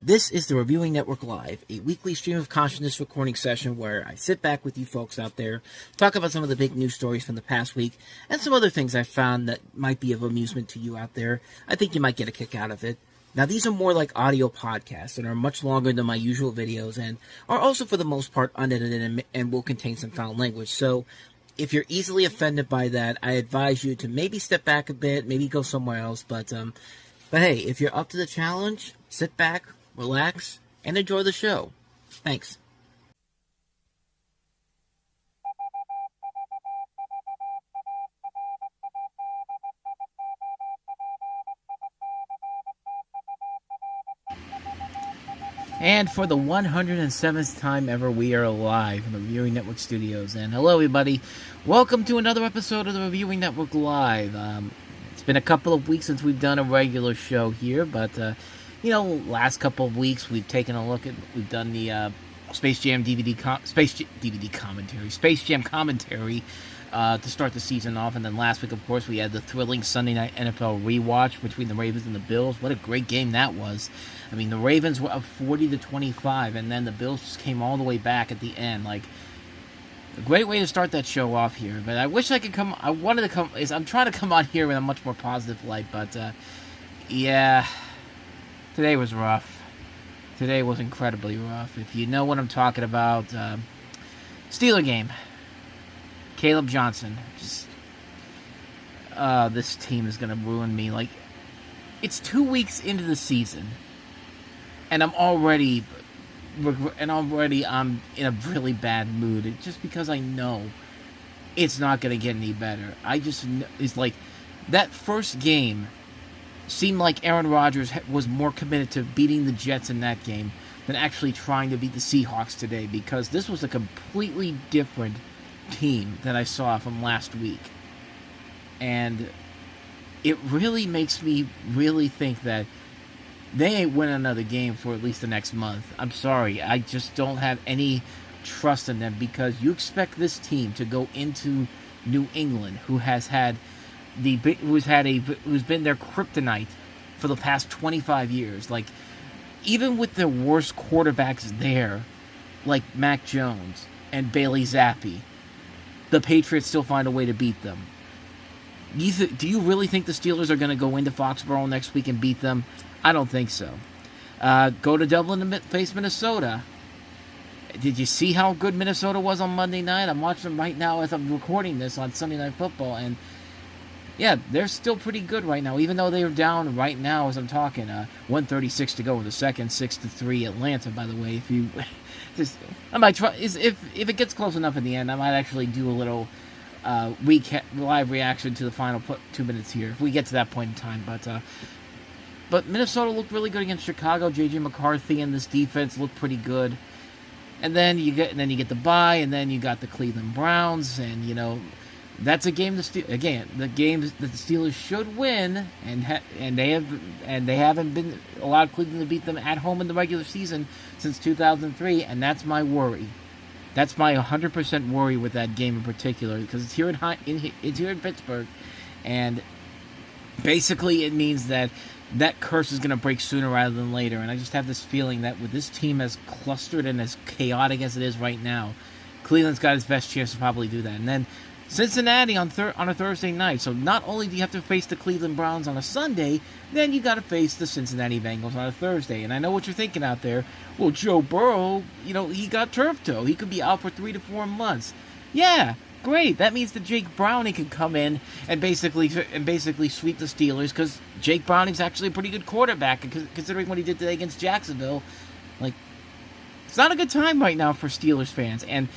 This is the Reviewing Network Live, a weekly stream of consciousness recording session where I sit back with you folks out there, talk about some of the big news stories from the past week, and some other things I found that might be of amusement to you out there. I think you might get a kick out of it. Now, these are more like audio podcasts and are much longer than my usual videos and are also, for the most part, unedited and will contain some foul language. So, if you're easily offended by that, I advise you to maybe step back a bit, maybe go somewhere else. But hey, if you're up to the challenge, sit back, relax, and enjoy the show. Thanks. And for the 107th time ever, we are live in the Reviewing Network studios. And hello, everybody. Welcome to another episode of the Reviewing Network Live. It's been a couple of weeks since we've done a regular show here, but last couple of weeks we've taken a look at, we've done the Space Jam commentary to start the season off, and then last week, of course, we had the thrilling Sunday night NFL rewatch between the Ravens and the Bills. What a great game that was. I mean, the Ravens were up 40-25, and then the Bills just came all the way back at the end. Like, a great way to start that show off here. But I wish I could come. I'm trying to come on here with a much more positive light, but yeah. Today was rough. Today was incredibly rough. If you know what I'm talking about, Steeler game. Caleb Johnson. This team is going to ruin me. Like, it's 2 weeks into the season, and I'm already in a really bad mood. It's just because I know it's not going to get any better. It's like that first game seemed like Aaron Rodgers was more committed to beating the Jets in that game than actually trying to beat the Seahawks today, because this was a completely different team that I saw from last week. And it really makes me really think that they ain't winning another game for at least the next month. I'm sorry, I just don't have any trust in them, because you expect this team to go into New England, who's been their kryptonite for the past 25 years. Like, even with their worst quarterbacks there, like Mac Jones and Bailey Zappi, the Patriots still find a way to beat them. Do you really think the Steelers are going to go into Foxborough next week and beat them? I don't think so. Go to Dublin to face Minnesota. Did you see how good Minnesota was on Monday night? I'm watching them right now as I'm recording this on Sunday Night Football, and yeah, they're still pretty good right now, even though they are down right now as I'm talking. 1:36 to go in the second, 6-3 Atlanta. By the way, if you I might try. If it gets close enough in the end, I might actually do a little live reaction to the final 2 minutes here if we get to that point in time. But Minnesota looked really good against Chicago. J.J. McCarthy and this defense looked pretty good. And then you get the bye, and then you got the Cleveland Browns, and that's a game the game that the Steelers should win, and they haven't been allowed Cleveland to beat them at home in the regular season since 2003, and that's my worry. That's my 100% worry with that game in particular, because it's here in Pittsburgh, and basically it means that curse is going to break sooner rather than later. And I just have this feeling that with this team as clustered and as chaotic as it is right now, Cleveland's got his best chance to probably do that. And then Cincinnati on a Thursday night. So not only do you have to face the Cleveland Browns on a Sunday, then you got to face the Cincinnati Bengals on a Thursday. And I know what you're thinking out there. Well, Joe Burrow, he got turf toe. He could be out for 3 to 4 months. Yeah, great. That means that Jake Browning can come in and basically sweep the Steelers, because Jake Browning's actually a pretty good quarterback, considering what he did today against Jacksonville. Like, it's not a good time right now for Steelers fans. And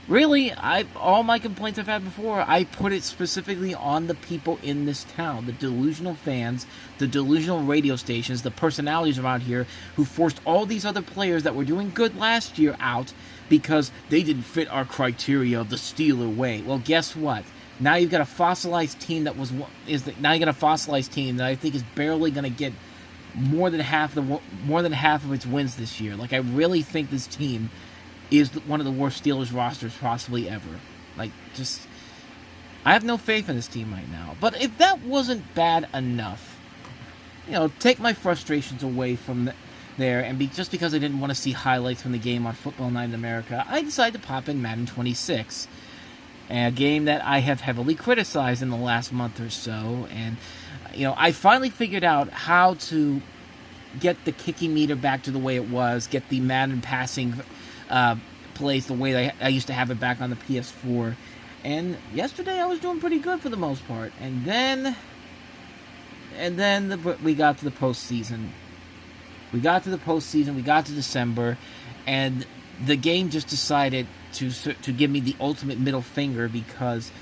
really, all my complaints I've had before, I put it specifically on the people in this town, the delusional fans, the delusional radio stations, the personalities around here who forced all these other players that were doing good last year out because they didn't fit our criteria of the Steeler way. Well, guess what? Now you've got a fossilized team that I think is barely going to get more than half of its wins this year. Like, I really think this team is one of the worst Steelers rosters possibly ever. Like, just, I have no faith in this team right now. But if that wasn't bad enough, take my frustrations away from there, and just because I didn't want to see highlights from the game on Football Night in America, I decided to pop in Madden 26, a game that I have heavily criticized in the last month or so, and I finally figured out how to get the kicking meter back to the way it was, get the Madden passing plays the way I used to have it back on the PS4, and yesterday I was doing pretty good for the most part, and then we got to the postseason. We got to December, and the game just decided to give me the ultimate middle finger because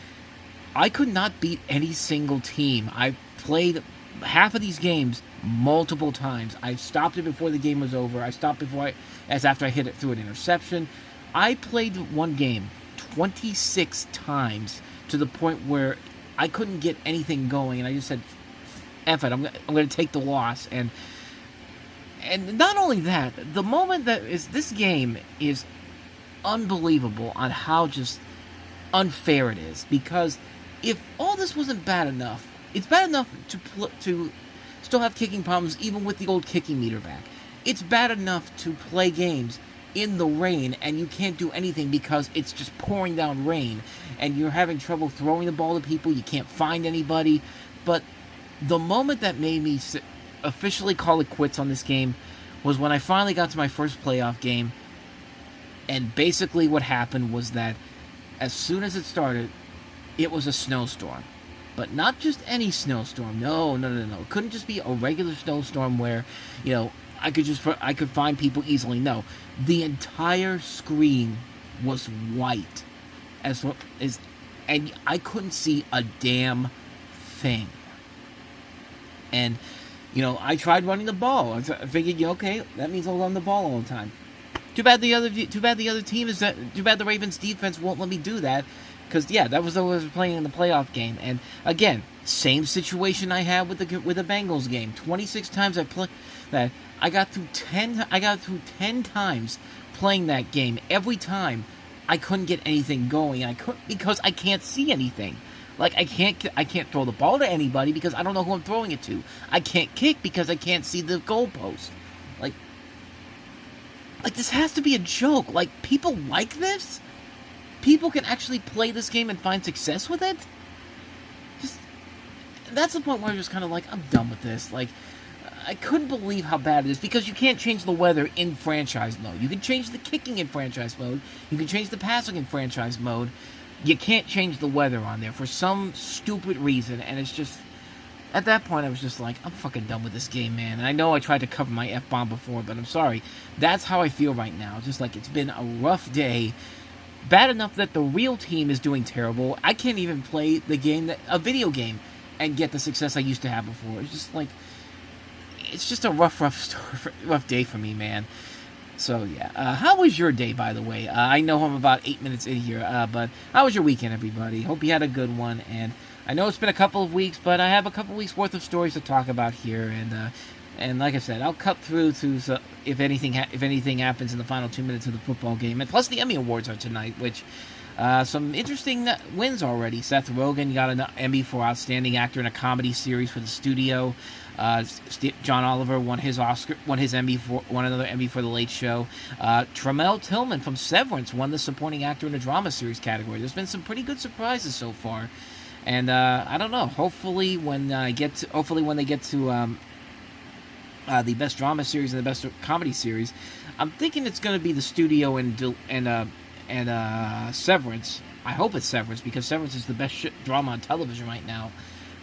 I could not beat any single team. I played half of these games multiple times. I stopped it before the game was over. I stopped after I hit it through an interception. I played one game 26 times to the point where I couldn't get anything going, and I just said, F it, I'm going to take the loss. And not only that, the moment that is this game is unbelievable on how just unfair it is. Because if all this wasn't bad enough, it's bad enough to still have kicking problems even with the old kicking meter back. It's bad enough to play games in the rain and you can't do anything because it's just pouring down rain and you're having trouble throwing the ball to people, you can't find anybody. But the moment that made me officially call it quits on this game was when I finally got to my first playoff game, and basically what happened was that as soon as it started, it was a snowstorm. But not just any snowstorm. No. It couldn't just be a regular snowstorm where, I could find people easily. No. The entire screen was white. And I couldn't see a damn thing. And, I tried running the ball. I figured, okay, that means I'll run the ball all the time. Too bad the other team too bad the Ravens defense won't let me do that. Because, that was what I was playing in the playoff game. And, again, same situation I had with the Bengals game. 26 times I played that. I got through 10 times playing that game. Every time, I couldn't get anything going. Because I can't see anything. Like, I can't throw the ball to anybody because I don't know who I'm throwing it to. I can't kick because I can't see the goalpost. Like, this has to be a joke. Like, people like this? People can actually play this game and find success with it? That's the point where I'm just kind of like, I'm done with this. Like, I couldn't believe how bad it is because you can't change the weather in franchise mode. You can change the kicking in franchise mode. You can change the passing in franchise mode. You can't change the weather on there for some stupid reason, and it's just, at that point I was just like, I'm fucking done with this game, man. And I know I tried to cover my F-bomb before, but I'm sorry. That's how I feel right now. Just like, it's been a rough day. Bad enough that the real team is doing terrible. I can't even play a video game, and get the success I used to have before. It's just like, it's just a rough day for me, man. So, yeah. How was your day, by the way? I know I'm about 8 minutes in here, but how was your weekend, everybody? Hope you had a good one, and I know it's been a couple of weeks, but I have a couple weeks worth of stories to talk about here, and like I said, I'll cut through to if anything happens in the final 2 minutes of the football game, and plus the Emmy Awards are tonight, which some interesting wins already. Seth Rogen got an Emmy for Outstanding Actor in a Comedy Series for the studio. John Oliver won another Emmy for The Late Show. Tremel Tillman from Severance won the Supporting Actor in a Drama Series category. There's been some pretty good surprises so far, and I don't know. Hopefully, when they get to the Best Drama Series and the Best Comedy Series, I'm thinking it's going to be the studio and Severance. I hope it's Severance because Severance is the best drama on television right now,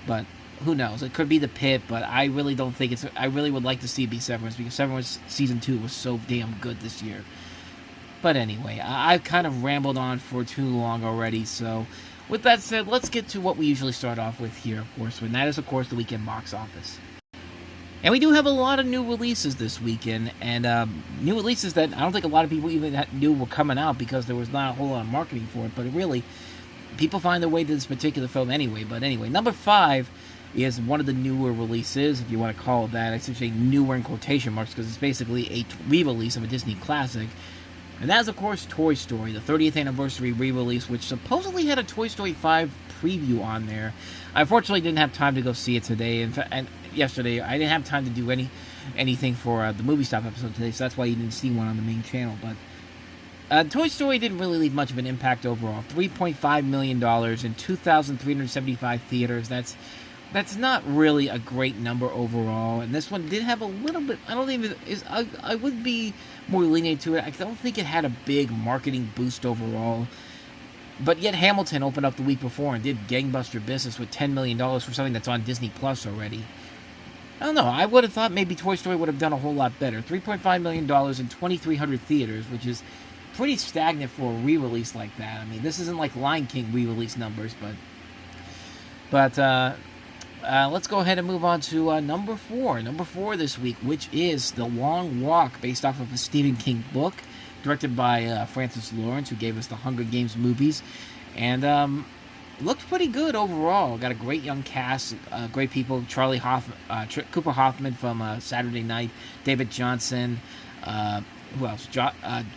but who knows? It could be The Pit, but I really don't think it's. I really would like to see it be Severance because Severance Season 2 was so damn good this year. But anyway, I've kind of rambled on for too long already, so with that said, let's get to what we usually start off with here, of course, and that is, of course, the weekend box office. And we do have a lot of new releases this weekend, and new releases that I don't think a lot of people even knew were coming out because there was not a whole lot of marketing for it, but it really, people find their way to this particular film anyway. But anyway, number 5 is one of the newer releases, if you want to call it that. I should say newer in quotation marks because it's basically a re-release of a Disney classic. And that is, of course, Toy Story, the 30th anniversary re-release, which supposedly had a Toy Story 5 preview on there. I unfortunately didn't have time to go see it today, and yesterday I didn't have time to do anything for the Movie Stop episode today, so that's why you didn't see one on the main channel. But Toy Story didn't really leave much of an impact overall. $3.5 million in 2,375 theaters. That's not really a great number overall. And this one did have a little bit. I would be more lenient to it. I don't think it had a big marketing boost overall. But yet Hamilton opened up the week before and did gangbuster business with $10 million for something that's on Disney Plus already. I don't know. I would have thought maybe Toy Story would have done a whole lot better. $3.5 million in 2,300 theaters, which is pretty stagnant for a re-release like that. I mean, this isn't like Lion King re-release numbers, but let's go ahead and move on to number 4. Number 4 this week, which is The Long Walk, based off of a Stephen King book, directed by Francis Lawrence, who gave us the Hunger Games movies, and looked pretty good overall. Got a great young cast, great people. Cooper Hoffman from Saturday Night, David Johnson, who else?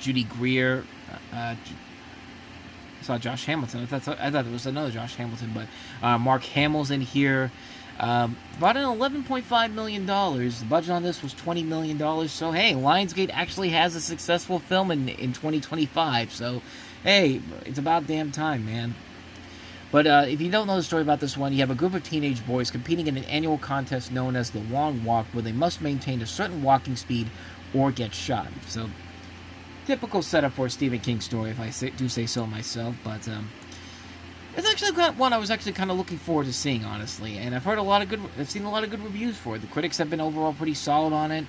Judy Greer. I saw Josh Hamilton. I thought it was another Josh Hamilton, but Mark Hamill's in here. Brought in $11.5 million. The budget on this was $20 million. So, hey, Lionsgate actually has a successful film in 2025. So, hey, it's about damn time, man. But if you don't know the story about this one, you have a group of teenage boys competing in an annual contest known as the Long Walk, where they must maintain a certain walking speed or get shot. So, typical setup for a Stephen King story, if I do say so myself. But it's actually one I was actually kind of looking forward to seeing, honestly. And I've seen a lot of good reviews for it. The critics have been overall pretty solid on it.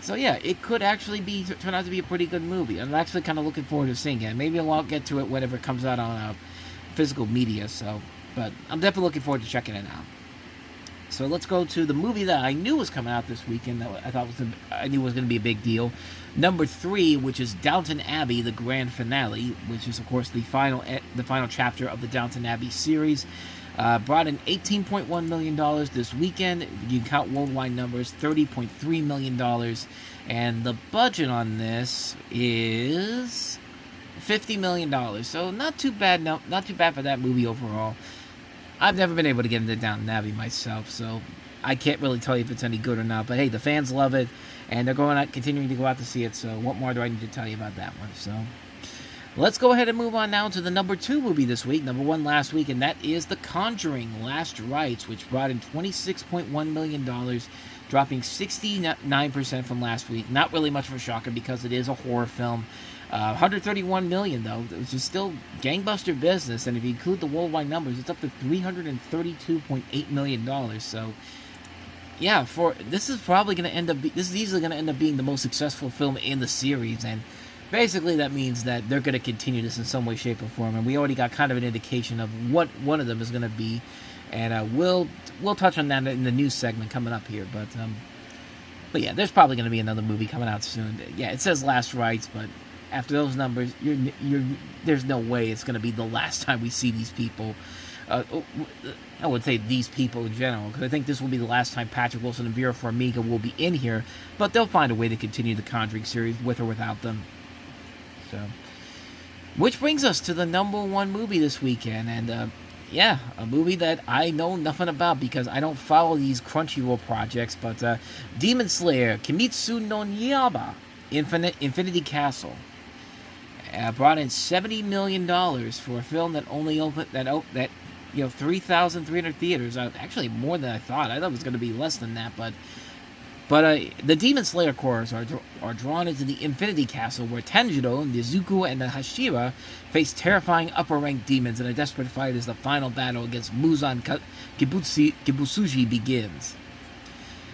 So yeah, it could actually turn out to be a pretty good movie. I'm actually kind of looking forward to seeing it. Maybe I'll get to it whenever it comes out on physical media. But I'm definitely looking forward to checking it out. So let's go to the movie that I knew was coming out this weekend. That I knew was going to be a big deal. Number 3, which is Downton Abbey, the grand finale, which is of course the final chapter of the Downton Abbey series. Brought in $18.1 million this weekend. You can count worldwide numbers, $30.3 million, and the budget on this is $50 million. So not too bad. Not too bad for that movie overall. I've never been able to get into Downton Abbey myself, so I can't really tell you if it's any good or not. But hey, the fans love it, and they're continuing to go out to see it. So what more do I need to tell you about that one? So let's go ahead and move on now to the number 2 movie this week, number 1 last week, and that is The Conjuring: Last Rites, which brought in $26.1 million, dropping 69% from last week. Not really much of a shocker because it is a horror film. $131 million, though, which is still gangbuster business, and if you include the worldwide numbers, it's up to $332.8 million. So, yeah, this is probably going to end up. This is easily going to end up being the most successful film in the series, and basically that means that they're going to continue this in some way, shape, or form. And we already got kind of an indication of what one of them is going to be, and we'll touch on that in the news segment coming up here. But yeah, there's probably going to be another movie coming out soon. Yeah, it says Last Rites, but after those numbers, there's no way it's going to be the last time we see these people. I would say these people in general, because I think this will be the last time Patrick Wilson and Vera Farmiga will be in here, but they'll find a way to continue the Conjuring series with or without them. So, which brings us to the number 1 movie this weekend, and yeah, a movie that I know nothing about because I don't follow these Crunchyroll projects, but Demon Slayer, Kimetsu no Yaiba, Infinity Castle. Brought in $70 million for a film that only opened 3,300 theaters. Actually, more than I thought. I thought it was going to be less than that, but the Demon Slayer chorus are drawn into the Infinity Castle, where Tanjiro, Nezuko, and the Hashira face terrifying upper-ranked demons in a desperate fight as the final battle against Muzan Kibusuji begins.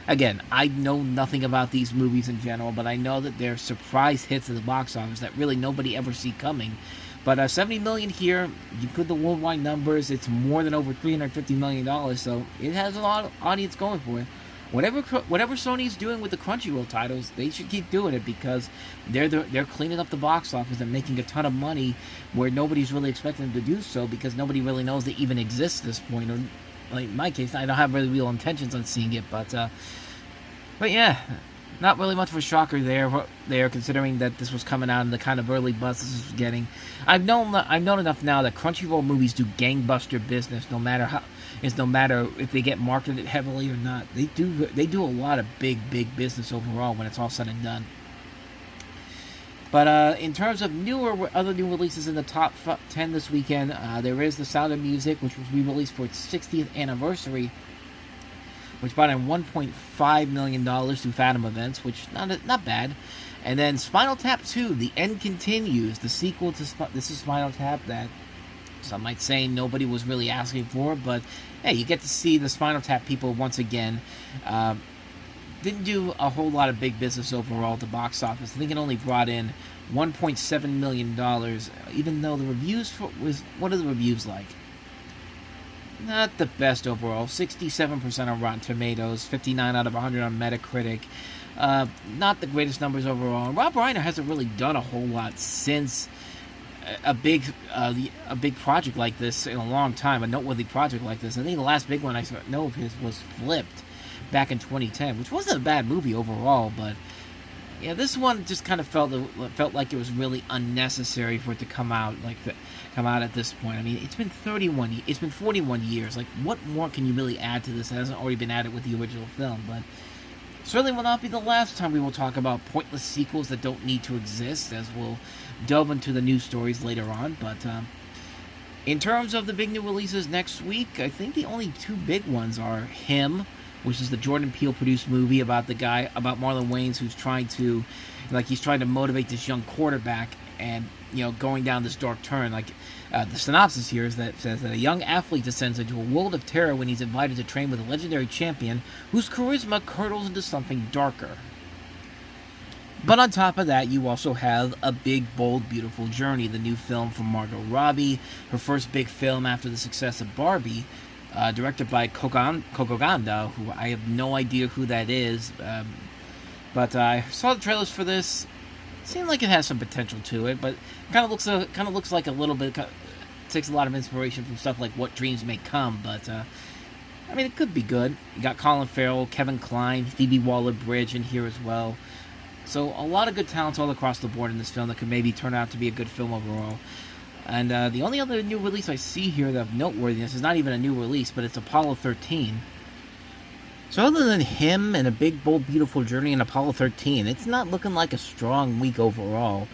Again, I know nothing about these movies in general, but I know that they're surprise hits at the box office that really nobody ever see coming. But $70 million here, you put the worldwide numbers, it's more than over $350 million, so it has a lot of audience going for it. Whatever Sony's doing with the Crunchyroll titles, they should keep doing it because they're cleaning up the box office and making a ton of money where nobody's really expecting them to do so because nobody really knows they even exist at this point. Or, like in my case, I don't have really real intentions on seeing it, but yeah, Not really much of a shocker there, considering that this was coming out and the kind of early buzz this was getting. I've known enough now that Crunchyroll movies do gangbuster business, no matter if they get marketed heavily or not. They do a lot of big business overall when it's all said and done. But in terms of other new releases in the top 10 this weekend, there is The Sound of Music, which was re-released for its 60th anniversary, which brought in $1.5 million through Fathom Events, which not bad. And then Spinal Tap 2, The End Continues, the sequel to this is Spinal Tap that some might say nobody was really asking for, but hey, you get to see the Spinal Tap people once again. Didn't do a whole lot of big business overall at the box office. I think it only brought in $1.7 million, even though the reviews what are the reviews like? Not the best overall. 67% on Rotten Tomatoes, 59 out of 100 on Metacritic. Not the greatest numbers overall. Rob Reiner hasn't really done a whole lot since a big project like this in a long time, a noteworthy project like this. I think the last big one I know of his was Flipped back in 2010, which wasn't a bad movie overall, but yeah, this one just kind of felt like it was really unnecessary for it to come out at this point. I mean, it's been 41 years. Like, what more can you really add to this that hasn't already been added with the original film? But certainly will not be the last time we will talk about pointless sequels that don't need to exist, as we'll delve into the news stories later on. But in terms of the big new releases next week, I think the only two big ones are Him, which is the Jordan Peele produced movie about Marlon Wayans, who's trying to motivate this young quarterback, and going down this dark turn. The synopsis here says that a young athlete descends into a world of terror when he's invited to train with a legendary champion whose charisma curdles into something darker. But on top of that, you also have A Big, Bold, Beautiful Journey, the new film from Margot Robbie, her first big film after the success of Barbie, directed by Coco Ganda, who I have no idea who that is, but I saw the trailers for this. Seemed like it has some potential to it, but kind of looks like a little bit takes a lot of inspiration from stuff like What Dreams May Come. But I mean, it could be good. You got Colin Farrell, Kevin Kline, Phoebe Waller-Bridge in here as well. So a lot of good talents all across the board in this film that could maybe turn out to be a good film overall. And the only other new release I see here that of noteworthiness is not even a new release, but it's Apollo 13. So other than Him and A Big, Bold, Beautiful Journey and Apollo 13, it's not looking like a strong week overall.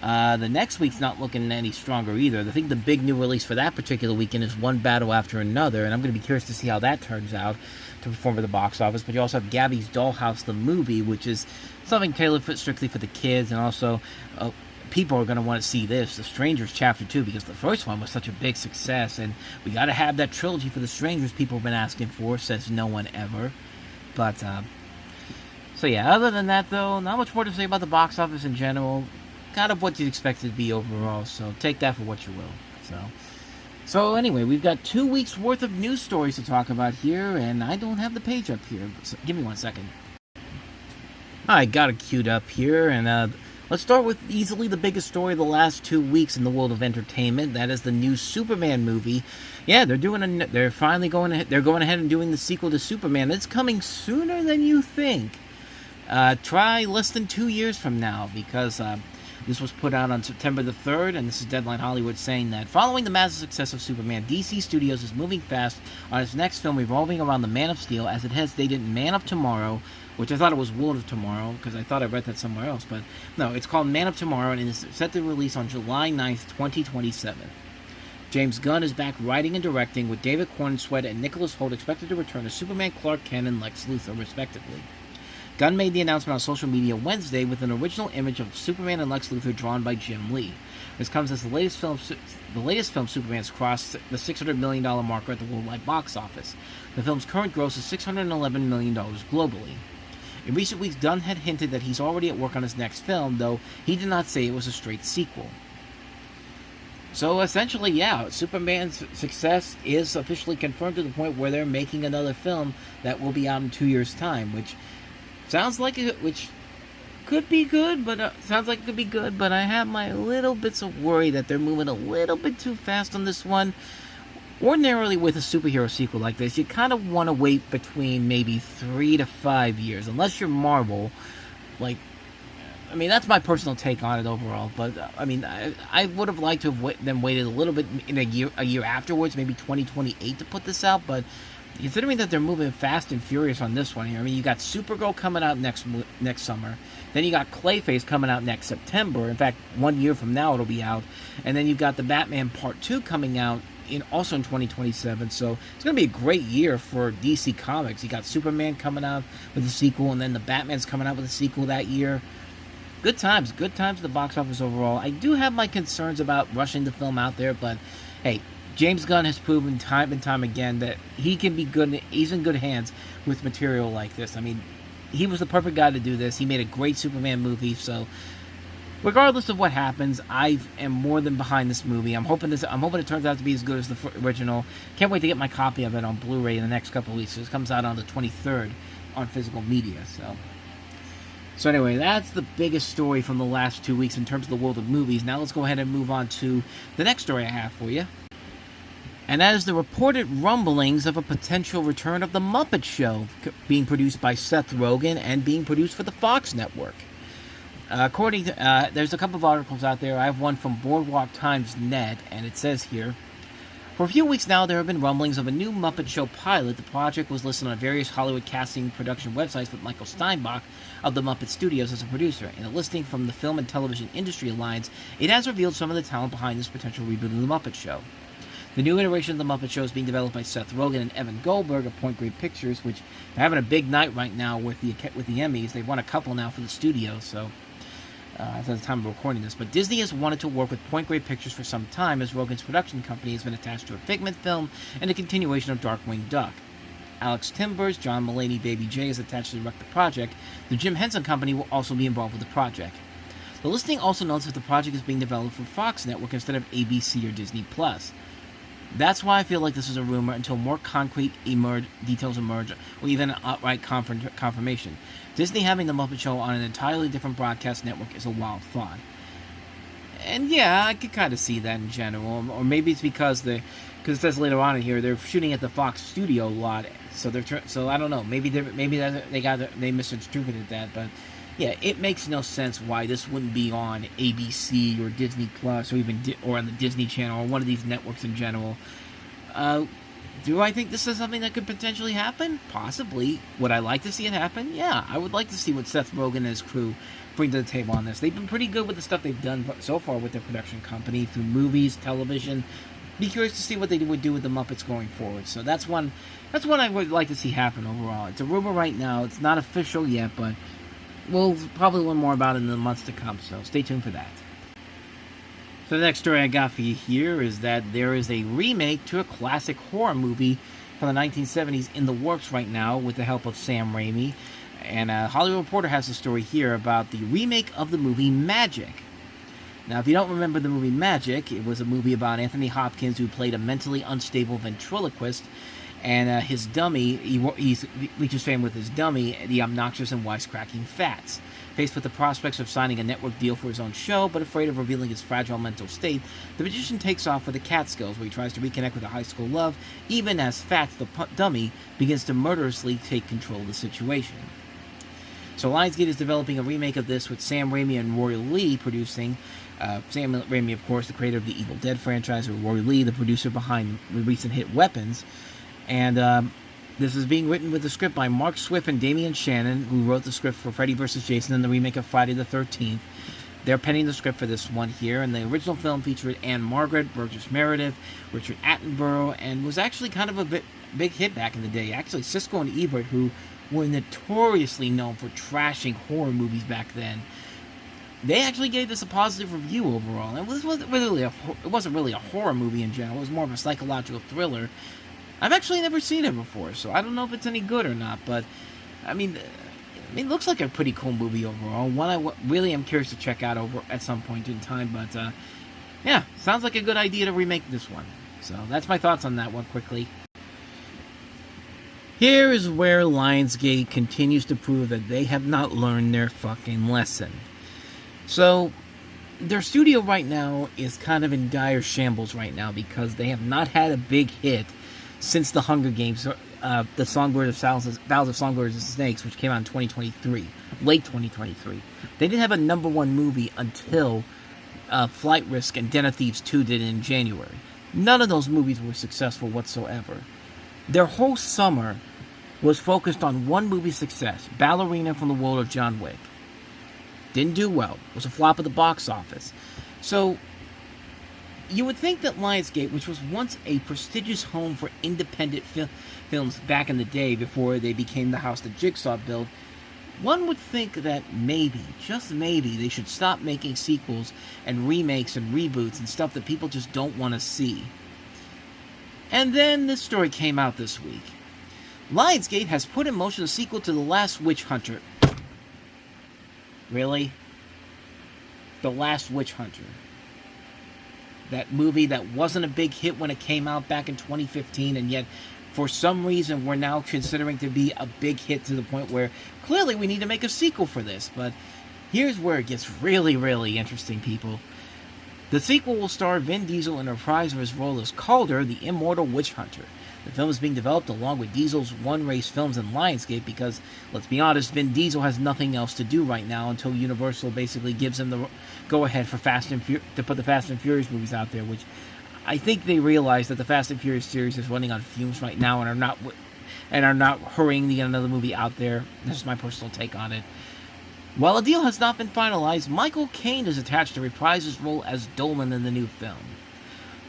The next week's not looking any stronger either. I think the big new release for that particular weekend is One Battle After Another, and I'm going to be curious to see how that turns out to perform at the box office. But you also have Gabby's Dollhouse, the movie, which is something tailored strictly for the kids, and also people are going to want to see this, The Strangers Chapter 2, because the first one was such a big success, and we got to have that trilogy for The Strangers people have been asking for, says no one ever. But, so yeah, other than that, though, not much more to say about the box office in general. Kind of what you'd expect it to be overall, so take that for what you will. So anyway, we've got 2 weeks worth of news stories to talk about here, and I don't have the page up here, so give me 1 second. I got it queued up here, and let's start with easily the biggest story of the last 2 weeks in the world of entertainment. That is the new Superman movie. Yeah, they're finally going ahead and doing the sequel to Superman. It's coming sooner than you think. Try less than 2 years from now, because this was put out on September the 3rd, and this is Deadline Hollywood saying that following the massive success of Superman, DC Studios is moving fast on its next film revolving around the Man of Steel, as it has dated Man of Tomorrow, which I thought it was World of Tomorrow, because I thought I read that somewhere else, but no, it's called Man of Tomorrow, and it is set to release on July 9th, 2027. James Gunn is back writing and directing, with David Corenswet and Nicholas Hoult expected to return as Superman, Clark Kent, and Lex Luthor, respectively. Gunn made the announcement on social media Wednesday with an original image of Superman and Lex Luthor drawn by Jim Lee. This comes as the latest film Superman has crossed the $600 million marker at the worldwide box office. The film's current gross is $611 million globally. In recent weeks, Gunn had hinted that he's already at work on his next film, though he did not say it was a straight sequel. So essentially, yeah, Superman's success is officially confirmed to the point where they're making another film that will be out in 2 years' time, which could be good, but I have my little bits of worry that they're moving a little bit too fast on this one. Ordinarily, with a superhero sequel like this, you kind of want to wait between maybe 3 to 5 years, unless you're Marvel. Like, I mean, that's my personal take on it overall. But I mean, I would have liked to have them waited a little bit in a year afterwards, maybe 2028, to put this out. But considering that they're moving fast and furious on this one here, I mean, you got Supergirl coming out next summer, then you got Clayface coming out next September. In fact, 1 year from now it'll be out, and then you've got the Batman Part 2 coming out also in 2027. So it's going to be a great year for DC Comics. You got Superman coming out with a sequel, and then the Batman's coming out with a sequel that year. Good times at the box office overall. I do have my concerns about rushing the film out there, but hey, James Gunn has proven time and time again that he can be good. He's in good hands with material like this. I mean, he was the perfect guy to do this. He made a great Superman movie, so regardless of what happens, I am more than behind this movie. I'm hoping it turns out to be as good as the original. Can't wait to get my copy of it on Blu-ray in the next couple of weeks. It comes out on the 23rd on physical media. So anyway, that's the biggest story from the last 2 weeks in terms of the world of movies. Now let's go ahead and move on to the next story I have for you. And that is the reported rumblings of a potential return of the Muppet Show, being produced by Seth Rogen and being produced for the Fox network. According to, there's a couple of articles out there. I have one from Boardwalk Times Net, and it says here, for a few weeks now, there have been rumblings of a new Muppet Show pilot. The project was listed on various Hollywood casting production websites with Michael Steinbach of the Muppet Studios as a producer. In a listing from the Film and Television Industry Alliance, it has revealed some of the talent behind this potential reboot of the Muppet Show. The new iteration of the Muppet Show is being developed by Seth Rogen and Evan Goldberg of Point Grey Pictures, which are having a big night right now with the Emmys. They've won a couple now for the studio, so at the time of recording this. But Disney has wanted to work with Point Grey Pictures for some time, as Rogen's production company has been attached to a Figment film and a continuation of Darkwing Duck. Alex Timbers, John Mulaney, Baby J is attached to direct the project. The Jim Henson Company will also be involved with the project. The listing also notes that the project is being developed for Fox Network instead of ABC or Disney+. That's why I feel like this is a rumor until more concrete details emerge, or even an outright confirmation. Disney having the Muppet Show on an entirely different broadcast network is a wild thought. And yeah, I could kind of see that in general. Or maybe it's because it says later on in here they're shooting at the Fox studio lot, so I don't know. Maybe they misinterpreted that, but yeah, it makes no sense why this wouldn't be on ABC or Disney Plus or even or on the Disney Channel or one of these networks in general. Do I think this is something that could potentially happen? Possibly. Would I like to see it happen? Yeah, I would like to see what Seth Rogen and his crew bring to the table on this. They've been pretty good with the stuff they've done so far with their production company through movies, television. Be curious to see what they would do with the Muppets going forward. So that's one I would like to see happen overall. It's a rumor right now. It's not official yet, but we'll probably learn more about it in the months to come, so stay tuned for that. So the next story I got for you here is that there is a remake to a classic horror movie from the 1970s in the works right now with the help of Sam Raimi. And Hollywood Reporter has a story here about the remake of the movie Magic. Now, if you don't remember the movie Magic, it was a movie about Anthony Hopkins, who played a mentally unstable ventriloquist, and his dummy, he reaches fame with his dummy, the obnoxious and wisecracking Fats. Faced with the prospects of signing a network deal for his own show, but afraid of revealing his fragile mental state, the magician takes off for the Catskills, where he tries to reconnect with a high school love, even as Fats, the dummy, begins to murderously take control of the situation. So Lionsgate is developing a remake of this with Sam Raimi and Roy Lee producing. Sam Raimi, of course, the creator of the Evil Dead franchise, or Roy Lee, the producer behind the recent hit Weapons. And this is being written with a script by Mark Swift and Damian Shannon, who wrote the script for Freddy vs. Jason and the remake of Friday the 13th. They're penning the script for this one here, and the original film featured Anne Margaret, Burgess Meredith, Richard Attenborough, and was actually kind of a big hit back in the day. Actually, Siskel and Ebert, who were notoriously known for trashing horror movies back then, they actually gave this a positive review overall. It wasn't really a horror movie in general. It was more of a psychological thriller. I've actually never seen it before, so I don't know if it's any good or not, but I mean, it looks like a pretty cool movie overall. One I really am curious to check out over at some point in time, but yeah, sounds like a good idea to remake this one. So that's my thoughts on that one quickly. Here is where Lionsgate continues to prove that they have not learned their fucking lesson. So, their studio right now is kind of in dire shambles right now because they have not had a big hit since the Hunger Games, the Songbirds of Battles of Songbirds and Snakes, which came out in 2023, late 2023. They didn't have a number one movie until Flight Risk and Den of Thieves 2 did it in January. None of those movies were successful whatsoever. Their whole summer was focused on one movie's success, Ballerina from the World of John Wick. Didn't do well. It was a flop at the box office. So, you would think that Lionsgate, which was once a prestigious home for independent films back in the day before they became the house that Jigsaw built, one would think that maybe, just maybe, they should stop making sequels and remakes and reboots and stuff that people just don't want to see. And then this story came out this week. Lionsgate has put in motion a sequel to The Last Witch Hunter. Really? The Last Witch Hunter. That movie that wasn't a big hit when it came out back in 2015, and yet, for some reason, we're now considering to be a big hit to the point where, clearly, we need to make a sequel for this. But here's where it gets really, really interesting, people. The sequel will star Vin Diesel in a reprise of his role as Calder, the immortal witch hunter. The film is being developed along with Diesel's One Race Films and Lionsgate because, let's be honest, Vin Diesel has nothing else to do right now until Universal basically gives him the go-ahead for to put the Fast and Furious movies out there, which I think they realize that the Fast and Furious series is running on fumes right now and are not hurrying to get another movie out there. That's my personal take on it. While a deal has not been finalized, Michael Caine is attached to reprise his role as Dolan in the new film.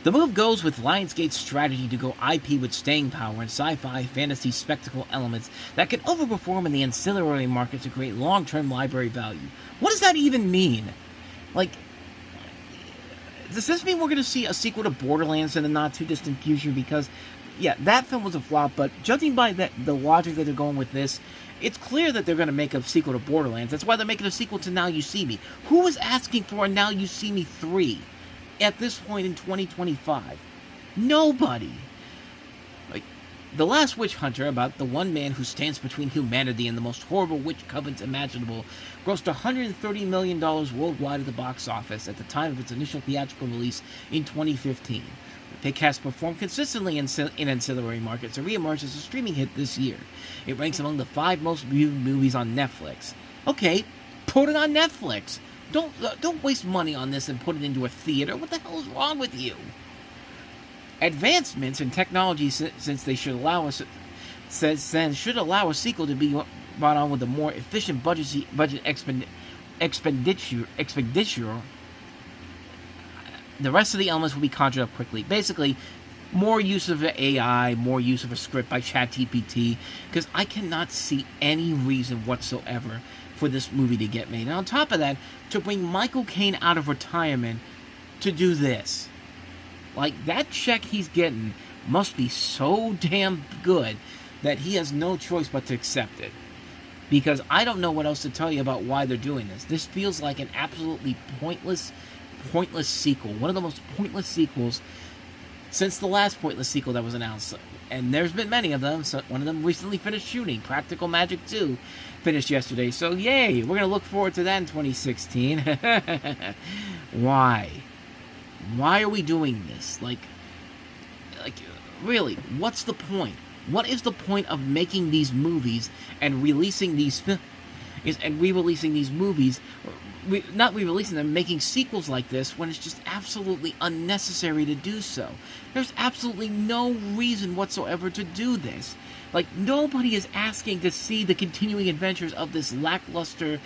The move goes with Lionsgate's strategy to go IP with staying power and sci-fi fantasy spectacle elements that can overperform in the ancillary market to create long-term library value. What does that even mean? Like, does this mean we're going to see a sequel to Borderlands in a not-too-distant future? Because, yeah, that film was a flop, but judging by the logic that they're going with this, it's clear that they're going to make a sequel to Borderlands. That's why they're making a sequel to Now You See Me. Who is asking for a Now You See Me 3 at this point in 2025? Nobody. Like, The Last Witch Hunter, about the one man who stands between humanity and the most horrible witch covens imaginable, grossed $130 million worldwide at the box office at the time of its initial theatrical release in 2015. The pick has performed consistently in ancillary markets and reemerged as a streaming hit this year. It ranks among the 5 most viewed movies on Netflix. Okay, put it on Netflix. Don't waste money on this and put it into a theater. What the hell is wrong with you? Advancements in technology since they should allow us should allow a sequel to be brought on with a more efficient budget expenditure. The rest of the elements will be conjured up quickly. Basically, more use of AI, more use of a script by ChatGPT, because I cannot see any reason whatsoever for this movie to get made. And on top of that, to bring Michael Caine out of retirement to do this. Like, that check he's getting must be so damn good that he has no choice but to accept it. Because I don't know what else to tell you about why they're doing this. This feels like an absolutely pointless sequel. One of the most pointless sequels since the last pointless sequel that was announced. And there's been many of them. So one of them recently finished shooting. Practical Magic 2 finished yesterday. So yay, we're going to look forward to that in 2016. Why? Why are we doing this? Like, really, what's the point? What is the point of making these movies and releasing these re-releasing these movies? Not re-releasing them, making sequels like this when it's just absolutely unnecessary to do so. There's absolutely no reason whatsoever to do this. Like, nobody is asking to see the continuing adventures of this lackluster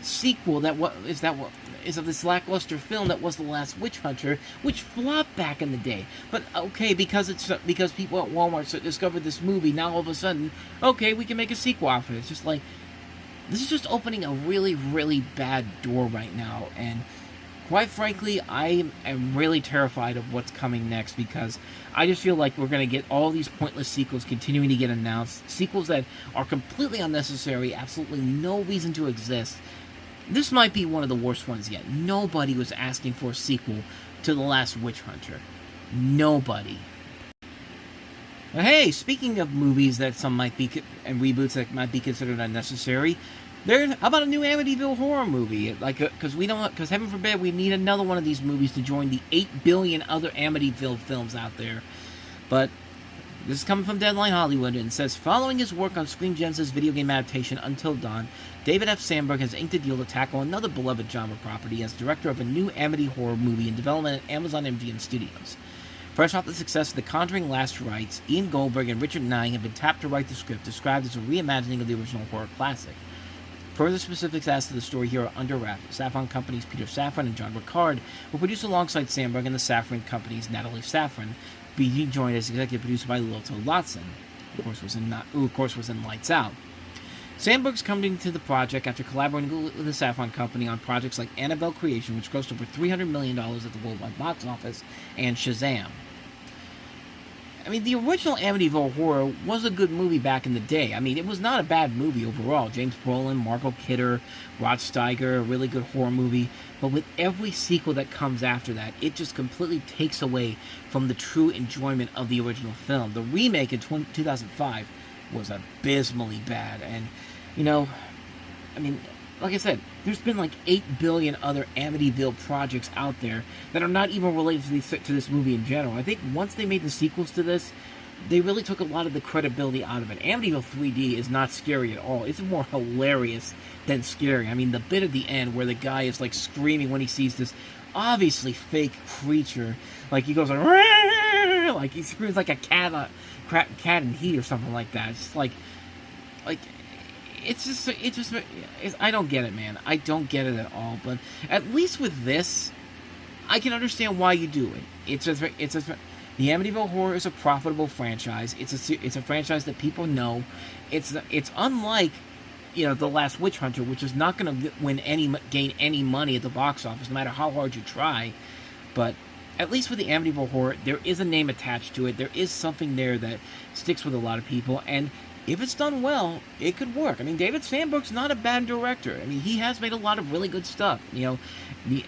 sequel is of this lackluster film that was The Last Witch Hunter, which flopped back in the day. But okay, because people at Walmart discovered this movie, now all of a sudden, okay, we can make a sequel off of it. It's just like, this is just opening a really, really bad door right now, and quite frankly, I am really terrified of what's coming next, because I just feel like we're going to get all these pointless sequels continuing to get announced, sequels that are completely unnecessary, absolutely no reason to exist. This might be one of the worst ones yet. Nobody was asking for a sequel to The Last Witch Hunter. Nobody. Hey, speaking of movies that some might be, and reboots that might be considered unnecessary, How about a new Amityville Horror movie? Because heaven forbid we need another one of these movies to join the 8 billion other Amityville films out there. But this is coming from Deadline Hollywood, and it says, following his work on Screen Genesis video game adaptation Until Dawn, David F. Sandberg has inked a deal to tackle another beloved genre property as director of a new Amity horror movie in development at Amazon MGM Studios. Fresh off the success of The Conjuring Last Rites, Ian Goldberg and Richard Nine have been tapped to write the script, described as a reimagining of the original horror classic. Further specifics as to the story here are under wraps. Safran Company's Peter Safran and John Ricard will produce alongside Sandberg, and the Safran Company's Natalie Safran being joined as executive producer by Lilto Lotson, who of course was in Lights Out. Sandberg's coming to the project after collaborating with the Safran Company on projects like Annabelle Creation, which grossed over $300 million at the worldwide box office, and Shazam. I mean, the original Amityville Horror was a good movie back in the day. I mean, it was not a bad movie overall. James Brolin, Margot Kidder, Rod Steiger, a really good horror movie. But with every sequel that comes after that, it just completely takes away from the true enjoyment of the original film. The remake in 2005 was abysmally bad. And, you know, I mean, like I said, there's been like 8 billion other Amityville projects out there that are not even related to this movie in general. I think once they made the sequels to this, they really took a lot of the credibility out of it. Amityville 3D is not scary at all. It's more hilarious than scary. I mean, the bit at the end where the guy is like screaming when he sees this obviously fake creature, like he goes like he screams like a cat in heat or something like that. It's just like I don't get it, man. I don't get it at all. But at least with this, I can understand why you do it. The Amityville Horror is a profitable franchise. It's a franchise that people know. It's unlike, you know, The Last Witch Hunter, which is not going to gain any money at the box office, no matter how hard you try. But at least with the Amityville Horror, there is a name attached to it. There is something there that sticks with a lot of people, and if it's done well, it could work. I mean, David Sandberg's not a bad director. I mean, he has made a lot of really good stuff. You know,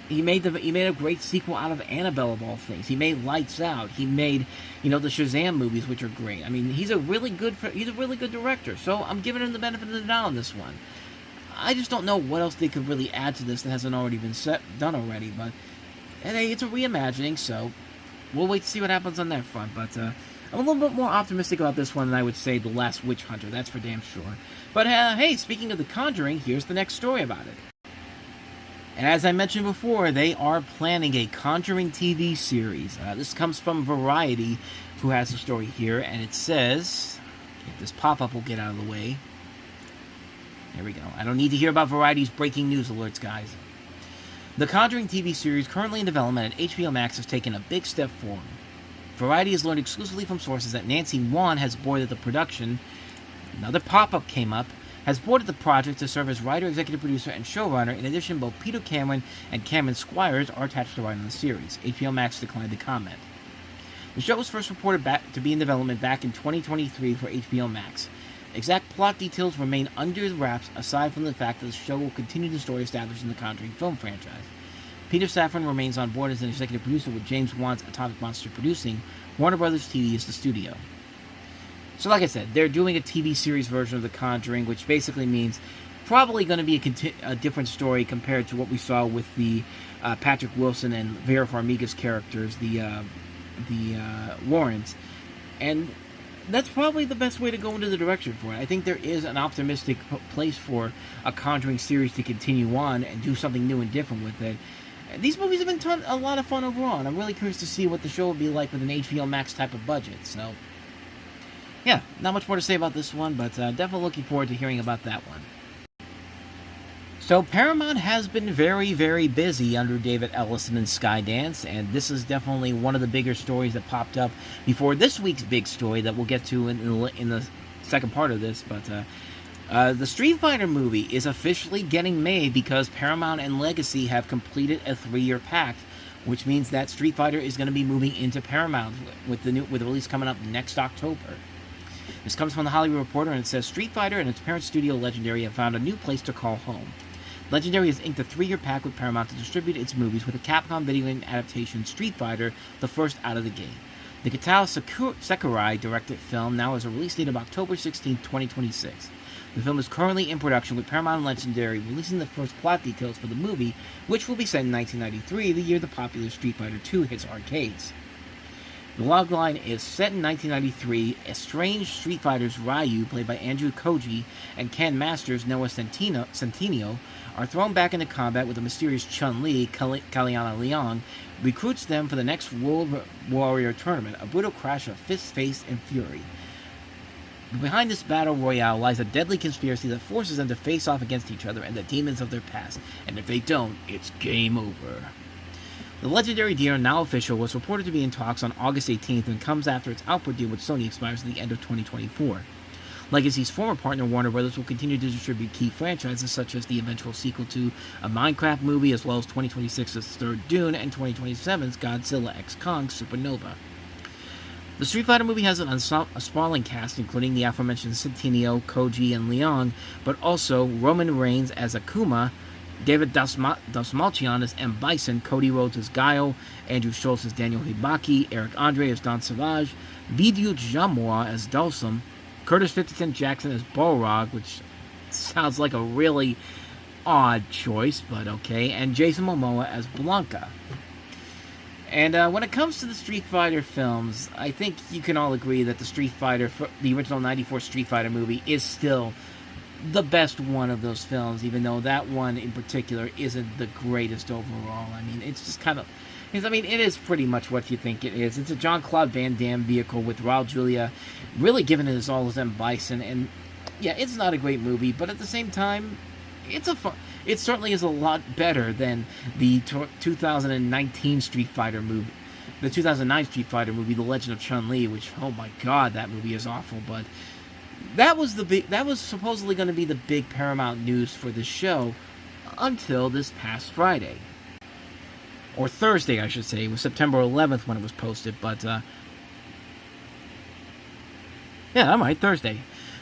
he made a great sequel out of Annabelle of all things. He made Lights Out. He made, you know, the Shazam movies, which are great. I mean, he's a really good director. So I'm giving him the benefit of the doubt on this one. I just don't know what else they could really add to this that hasn't already been done already. But hey, it's a reimagining, so we'll wait to see what happens on that front. But I'm a little bit more optimistic about this one than I would say The Last Witch Hunter, that's for damn sure. But hey, speaking of The Conjuring, here's the next story about it. As I mentioned before, they are planning a Conjuring TV series. This comes from Variety, who has the story here, and it says, if this pop-up will get out of the way. There we go. I don't need to hear about Variety's breaking news alerts, guys. The Conjuring TV series, currently in development at HBO Max, has taken a big step forward. Variety has learned exclusively from sources that Nancy Wan has boarded the production. Another pop-up came up. Has boarded the project to serve as writer, executive producer, and showrunner. In addition, both Peter Cameron and Cameron Squires are attached to writing the series. HBO Max declined to comment. The show was first reported to be in development back in 2023 for HBO Max. Exact plot details remain under wraps, aside from the fact that the show will continue the story established in the Conjuring film franchise. Peter Safran remains on board as an executive producer, with James Wan's Atomic Monster producing. Warner Brothers TV is the studio. So like I said, they're doing a TV series version of The Conjuring, which basically means probably going to be a different story compared to what we saw with the Patrick Wilson and Vera Farmiga's characters, the Warrens. And that's probably the best way to go into the direction for it. I think there is an optimistic place for a Conjuring series to continue on and do something new and different with it. These movies have been a lot of fun overall, and I'm really curious to see what the show will be like with an HBO Max type of budget. So, yeah, not much more to say about this one, but definitely looking forward to hearing about that one. So, Paramount has been very, very busy under David Ellison and Skydance, and this is definitely one of the bigger stories that popped up before this week's big story that we'll get to in the second part of this, but the Street Fighter movie is officially getting made because Paramount and Legacy have completed a 3-year pact, which means that Street Fighter is going to be moving into Paramount with the release coming up next October. This comes from the Hollywood Reporter, and it says Street Fighter and its parent studio Legendary have found a new place to call home. Legendary has inked a 3-year pact with Paramount to distribute its movies with the Capcom video game adaptation Street Fighter, the first out of the gate. The Kitao Sakurai directed film now has a release date of October 16, 2026. The film is currently in production, with Paramount and Legendary releasing the first plot details for the movie, which will be set in 1993, the year the popular Street Fighter II hits arcades. The logline is set in 1993. Estranged Street Fighters Ryu, played by Andrew Koji, and Ken Masters, Noah Centineo, are thrown back into combat with the mysterious Chun-Li. Kaliana Leong recruits them for the next World Warrior tournament, a brutal crash of fist, face, and fury. But behind this battle royale lies a deadly conspiracy that forces them to face off against each other and the demons of their past, and if they don't, it's game over. The legendary deal, now official, was reported to be in talks on August 18th and comes after its output deal with Sony expires at the end of 2024. Legacy's former partner Warner Bros. Will continue to distribute key franchises such as the eventual sequel to a Minecraft movie, as well as 2026's third Dune and 2027's Godzilla x Kong Supernova. The Street Fighter movie has a sprawling cast, including the aforementioned Centineo, Koji, and Leong, but also Roman Reigns as Akuma, David Dastmalchian as M. Bison, Cody Rhodes as Guile, Andrew Schultz as Daniel Hibaki, Eric Andre as Don Savage, Vidyu Jamoa as Dulcim, Curtis 50 Cent Jackson as Balrog, which sounds like a really odd choice, but okay, and Jason Momoa as Blanca. And when it comes to the Street Fighter films, I think you can all agree that the original 94 Street Fighter movie is still the best one of those films, even though that one in particular isn't the greatest overall. I mean, it's just kind of... it is pretty much what you think it is. It's a Jean-Claude Van Damme vehicle with Raul Julia really giving it his all as M. Bison, and yeah, it's not a great movie, but at the same time, it certainly is a lot better than the 2019 Street Fighter movie. The 2009 Street Fighter movie, The Legend of Chun-Li, which, oh my god, that movie is awful, but that was supposedly going to be the big Paramount news for the show until this past Friday. Or Thursday, I should say. It was September 11th when it was posted, but yeah, I'm right, Thursday.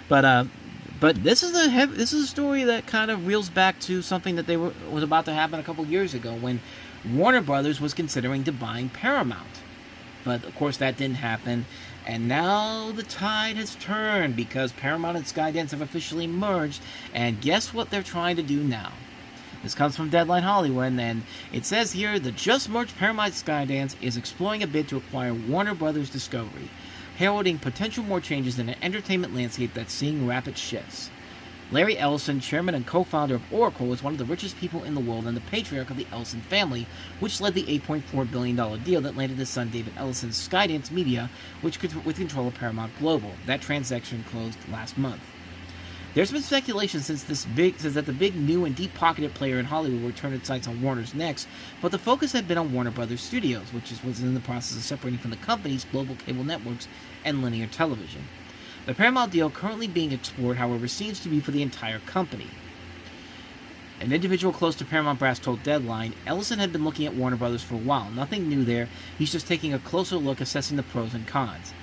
But this is a story that kind of reels back to something that was about to happen a couple years ago when Warner Brothers was considering to buying Paramount. But of course that didn't happen, and now the tide has turned because Paramount and Skydance have officially merged, and guess what they're trying to do now? This comes from Deadline Hollywood, and it says here, the just-merged Paramount Skydance is exploring a bid to acquire Warner Brothers Discovery, heralding potential more changes in an entertainment landscape that's seeing rapid shifts. Larry Ellison, chairman and co-founder of Oracle, is one of the richest people in the world and the patriarch of the Ellison family, which led the $8.4 billion deal that landed his son David Ellison's Skydance Media, with control of Paramount Global. That transaction closed last month. There's been speculation since that the big, new, and deep-pocketed player in Hollywood will turn its sights on Warner's next, but the focus had been on Warner Brothers Studios, which was in the process of separating from the company's global cable networks and linear television. The Paramount deal currently being explored, however, seems to be for the entire company. An individual close to Paramount brass told Deadline, Ellison had been looking at Warner Brothers for a while. Nothing new there. He's just taking a closer look, assessing the pros and cons.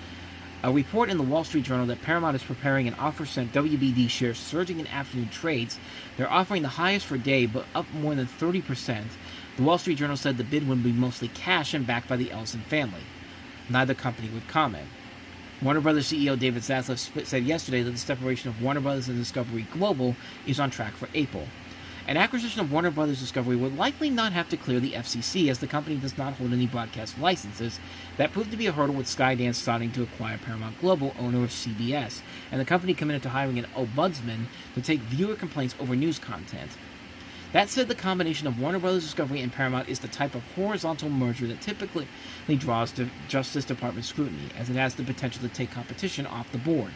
A report in the Wall Street Journal that Paramount is preparing an offer sent WBD shares surging in afternoon trades. They're offering the highest for day, but up more than 30%. The Wall Street Journal said the bid would be mostly cash and backed by the Ellison family. Neither company would comment. Warner Brothers CEO David Zaslav said yesterday that the separation of Warner Brothers and Discovery Global is on track for April. An acquisition of Warner Brothers Discovery would likely not have to clear the FCC, as the company does not hold any broadcast licenses. That proved to be a hurdle, with Skydance starting to acquire Paramount Global, owner of CBS, and the company committed to hiring an ombudsman to take viewer complaints over news content. That said, the combination of Warner Brothers Discovery and Paramount is the type of horizontal merger that typically draws to Justice Department scrutiny, as it has the potential to take competition off the board.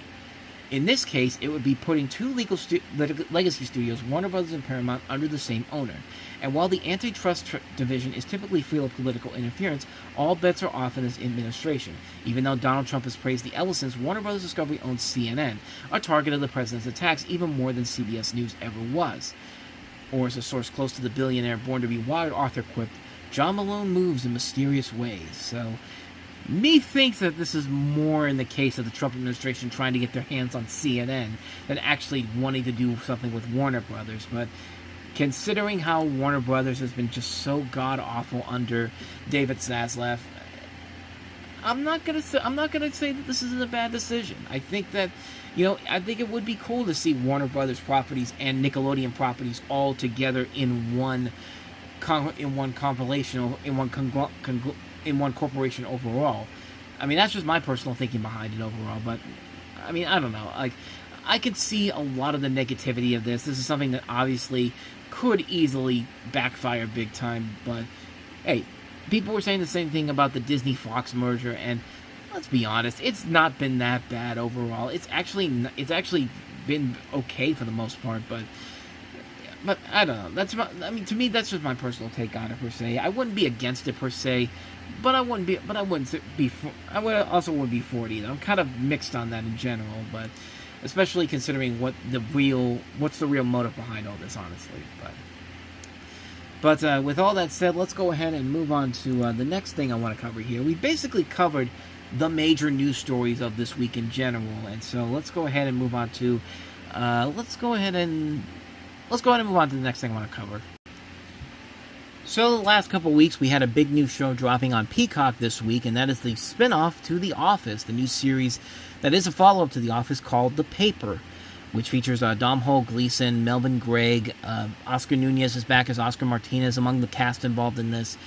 In this case, it would be putting two legacy studios, Warner Brothers and Paramount, under the same owner. And while the antitrust division is typically free of political interference, all bets are off in this administration. Even though Donald Trump has praised the Ellisons, Warner Brothers Discovery owns CNN, a target of the president's attacks even more than CBS News ever was. Or, as a source close to the billionaire born to be wild Arthur quipped, John Malone moves in mysterious ways. So, me thinks that this is more in the case of the Trump administration trying to get their hands on CNN than actually wanting to do something with Warner Brothers. But considering how Warner Brothers has been just so god-awful under David Zaslav, I'm not gonna say that this isn't a bad decision. I think that, I think it would be cool to see Warner Brothers properties and Nickelodeon properties all together in one compilation, in one corporation overall. I mean, that's just my personal thinking behind it overall. But I mean, I don't know. Like, I could see a lot of the negativity of this. This is something that obviously could easily backfire big time. But hey, people were saying the same thing about the Disney-Fox merger, and let's be honest, it's not been that bad overall. It's actually been okay for the most part, but I don't know. To me, that's just my personal take on it per se. I wouldn't be against it per se, but I wouldn't be for it either. I'm kind of mixed on that in general, but especially considering what's the real motive behind all this, honestly. But with all that said, let's go ahead and move on to the next thing I want to cover here. We basically covered the major news stories of this week in general, and so let's go ahead and move on to let's go ahead and move on to the next thing I want to cover. So the last couple weeks, we had a big new show dropping on Peacock this week, and that is the spin-off to The Office, the new series that is a follow-up to The Office called The Paper, which features Domhnall Gleeson, Melvin Gregg, Oscar Nunez is back as Oscar Martinez among the cast involved in this.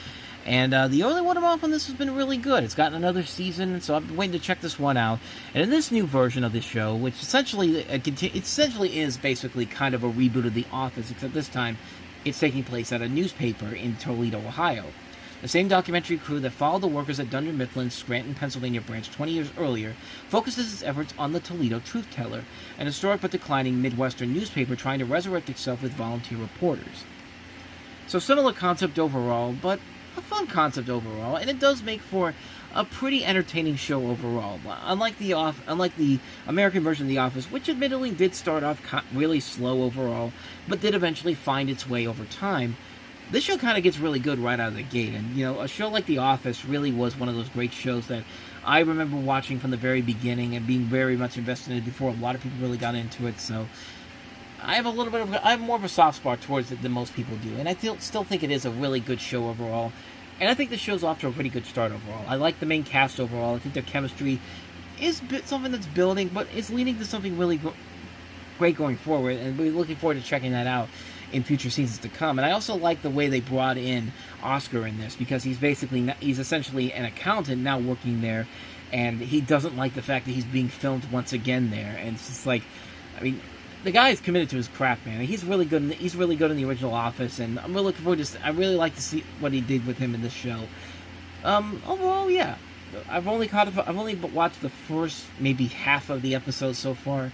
And the early word of mouth on this has been really good. It's gotten another season, and so I've been waiting to check this one out. And in this new version of the show, which essentially is basically kind of a reboot of The Office, except this time it's taking place at a newspaper in Toledo, Ohio. The same documentary crew that followed the workers at Dunder Mifflin's Scranton, Pennsylvania branch 20 years earlier focuses its efforts on the Toledo Truth Teller, an historic but declining Midwestern newspaper trying to resurrect itself with volunteer reporters. So similar concept overall, but a fun concept overall, and it does make for a pretty entertaining show overall. Unlike the American version of The Office, which admittedly did start off really slow overall, but did eventually find its way over time, this show kind of gets really good right out of the gate. And, a show like The Office really was one of those great shows that I remember watching from the very beginning and being very much invested in it before a lot of people really got into it. So I have more of a soft spot towards it than most people do. And I still think it is a really good show overall. And I think the show's off to a pretty good start overall. I like the main cast overall. I think their chemistry is something that's building, but it's leading to something really great going forward. And we're looking forward to checking that out in future seasons to come. And I also like the way they brought in Oscar in this, because he's essentially an accountant now working there, and he doesn't like the fact that he's being filmed once again there. And it's just like, I mean, the guy is committed to his craft, man. He's really good in the original Office, and I'm really looking forward to. I really like to see what he did with him in this show. Overall, yeah, I've only watched the first maybe half of the episode so far,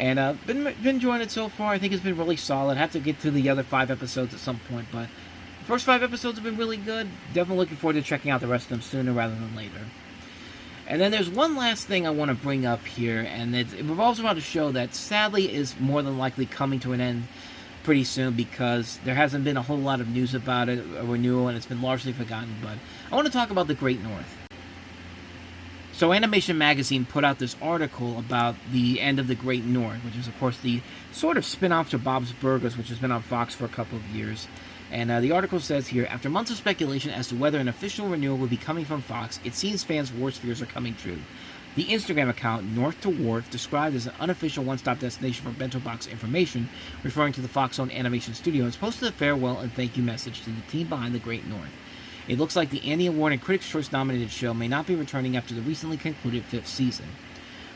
and been enjoying it so far. I think it's been really solid. I have to get to the other 5 episodes at some point, but the first 5 episodes have been really good. Definitely looking forward to checking out the rest of them sooner rather than later. And then there's one last thing I want to bring up here, and it revolves around a show that sadly is more than likely coming to an end pretty soon, because there hasn't been a whole lot of news about it, a renewal, and it's been largely forgotten. But I want to talk about The Great North. So Animation Magazine put out this article about the end of The Great North, which is, of course, the sort of spin-off to Bob's Burgers, which has been on Fox for a couple of years. And the article says here, after months of speculation as to whether an official renewal will be coming from Fox, it seems fans' worst fears are coming true. The Instagram account, North to Wharf, described as an unofficial one-stop destination for bento box information, referring to the Fox-owned animation studio, has posted a farewell and thank you message to the team behind The Great North. It looks like the Annie Award and Critics' Choice nominated show may not be returning after the recently concluded 5th season.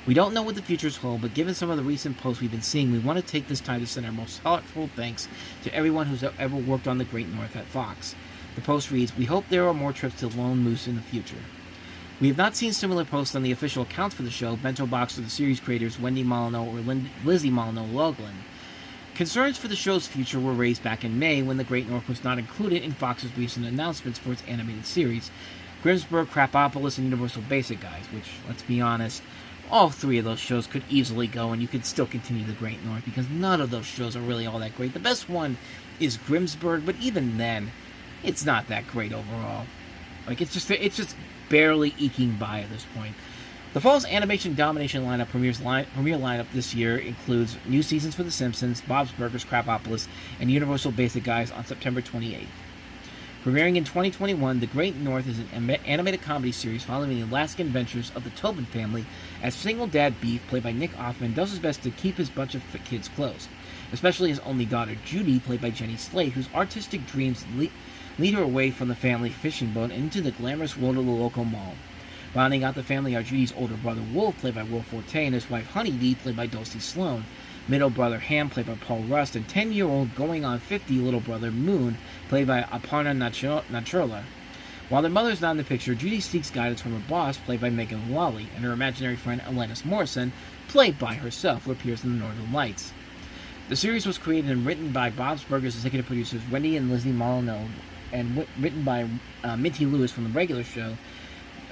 We don't know what the futures hold, but given some of the recent posts we've been seeing, we want to take this time to send our most heartfelt thanks to everyone who's ever worked on The Great North at Fox. The post reads, "We hope there are more trips to Lone Moose in the future." We have not seen similar posts on the official accounts for the show, Bento Box, or the series creators Wendy Molyneux or Lizzie Molyneux-Loughlin. Concerns for the show's future were raised back in May when The Great North was not included in Fox's recent announcements for its animated series, Grimsburg, Crapopolis, and Universal Basic Guys, which, let's be honest, all 3 of those shows could easily go, and you could still continue The Great North, because none of those shows are really all that great. The best one is Grimsburg, but even then, it's not that great overall. Like, it's just barely eking by at this point. The fall's animation domination premiere lineup this year includes new seasons for The Simpsons, Bob's Burgers, Crapopolis, and Universal Basic Guys on September 28th. Premiering in 2021, The Great North is an animated comedy series following the Alaskan adventures of the Tobin family as single dad Beef, played by Nick Offerman, does his best to keep his bunch of kids close, especially his only daughter, Judy, played by Jenny Slate, whose artistic dreams lead her away from the family fishing boat and into the glamorous world of the local mall. Rounding out the family are Judy's older brother, Wolf, played by Will Forte, and his wife, Honeybee, played by Dulcie Sloan, middle brother, Ham, played by Paul Rust, and 10-year-old going on 50 little brother, Moon, played by Aparna Nancherla. While their mother is not in the picture, Judy seeks guidance from her boss, played by Megan Mullally, and her imaginary friend, Alanis Morrison, played by herself, who appears in the Northern Lights. The series was created and written by Bob's Burgers executive producers Wendy and Lizzie Molyneux, and written by Minty Lewis from the regular show.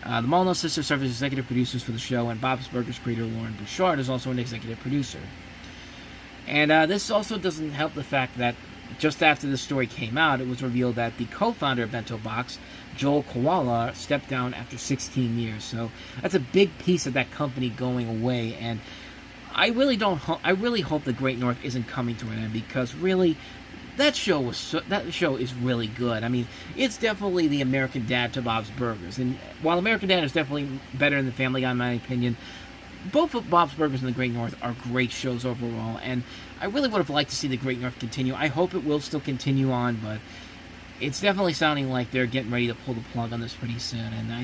The Molyneux sisters serve as executive producers for the show, and Bob's Burgers creator Lauren Bouchard is also an executive producer. And this also doesn't help the fact that just after the story came out, it was revealed that the co-founder of Bento Box, Joel Koala, stepped down after 16 years. So that's a big piece of that company going away, and I really hope The Great North isn't coming to an end, because really, that show is really good. I mean, it's definitely the American Dad to Bob's Burgers, and while American Dad is definitely better than the Family Guy in my opinion, both of Bob's Burgers and The Great North are great shows overall, and I really would have liked to see The Great North continue. I hope it will still continue on, but it's definitely sounding like they're getting ready to pull the plug on this pretty soon, and I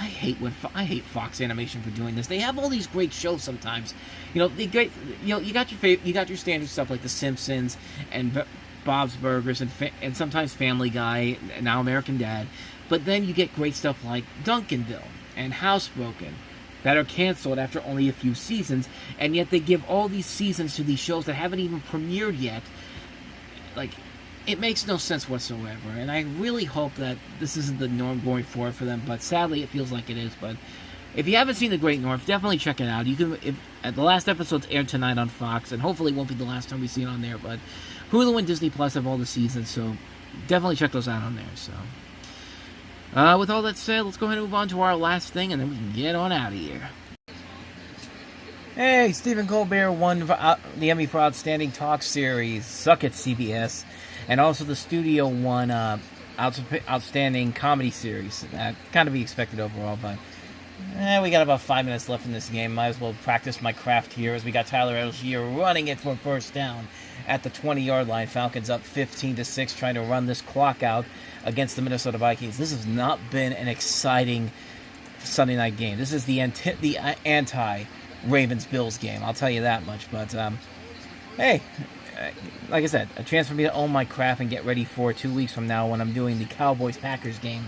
hate Fox Animation for doing this. They have all these great shows sometimes. You got your standard stuff like The Simpsons and Bob's Burgers and sometimes Family Guy and now American Dad, but then you get great stuff like Duncanville and Housebroken that are canceled after only a few seasons, and yet they give all these seasons to these shows that haven't even premiered yet. Like, it makes no sense whatsoever, and I really hope that this isn't the norm going forward for them, but sadly it feels like it is. But if you haven't seen The Great North, definitely check it out. You can, the last episode's aired tonight on Fox, and hopefully it won't be the last time we see it on there, but Hulu and Disney Plus have all the seasons, so definitely check those out on there. So with all that said, let's go ahead and move on to our last thing, and then we can get on out of here. Hey, Stephen Colbert won the Emmy for Outstanding Talk Series, Suck It, CBS, and also the studio won Outstanding Comedy Series. That kind of be expected overall, but we got about 5 minutes left in this game. Might as well practice my craft here, as we got Tyler Algier running it for a first down at the 20-yard line. Falcons up 15-6, trying to run this clock out against the Minnesota Vikings. This has not been an exciting Sunday night game. This is the anti-Ravens-Bills game, I'll tell you that much. But, hey, like I said, a chance for me to own my craft and get ready for 2 weeks from now when I'm doing the Cowboys-Packers game,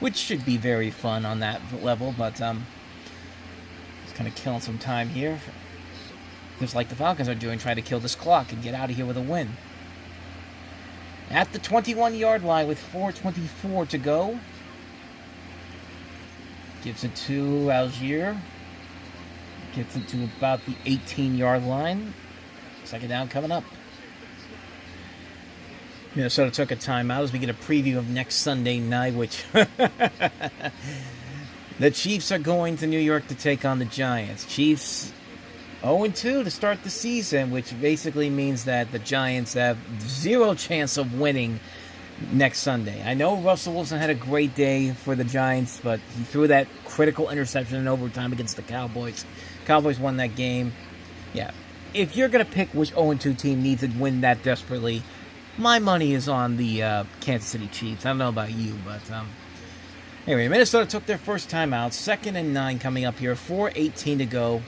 which should be very fun on that level. But just kind of killing some time here, just like the Falcons are doing, trying to kill this clock and get out of here with a win. At the 21-yard line with 4:24 to go. Gives it to Algier. Gets it to about the 18-yard line. Second down coming up. Minnesota took a timeout as we get a preview of next Sunday night, which the Chiefs are going to New York to take on the Giants. Chiefs 0-2 to start the season, which basically means that the Giants have zero chance of winning next Sunday. I know Russell Wilson had a great day for the Giants, but he threw that critical interception in overtime against the Cowboys. Cowboys won that game. Yeah, if you're going to pick which 0-2 team needs to win that desperately, my money is on the Kansas City Chiefs. I don't know about you, but anyway, Minnesota took their first time out. 2nd and 9 coming up here. 4:18 to go.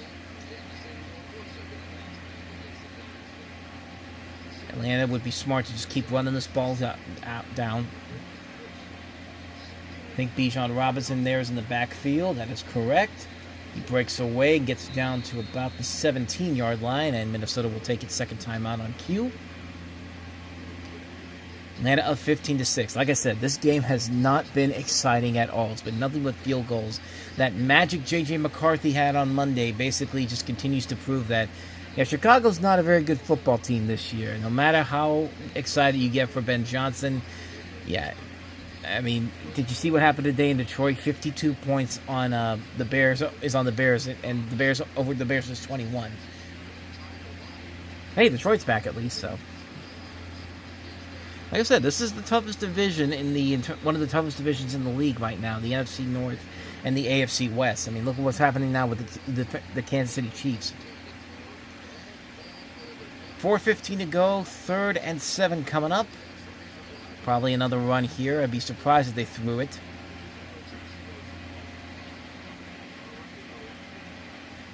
Atlanta would be smart to just keep running this ball down. I think Bijan Robinson there is in the backfield. That is correct. He breaks away and gets down to about the 17-yard line, and Minnesota will take its second time out on cue. Atlanta up 15-6. Like I said, this game has not been exciting at all. It's been nothing but field goals. That magic J.J. McCarthy had on Monday basically just continues to prove that, yeah, Chicago's not a very good football team this year. No matter how excited you get for Ben Johnson, yeah, I mean, did you see what happened today in Detroit? 52 points on the Bears is on the Bears, and the Bears over the Bears is 21. Hey, Detroit's back at least, so. Like I said, this is the toughest division one of the toughest divisions in the league right now, the NFC North and the AFC West. I mean, look at what's happening now with the Kansas City Chiefs. 4:15 to go, 3rd and 7 coming up. Probably another run here. I'd be surprised if they threw it.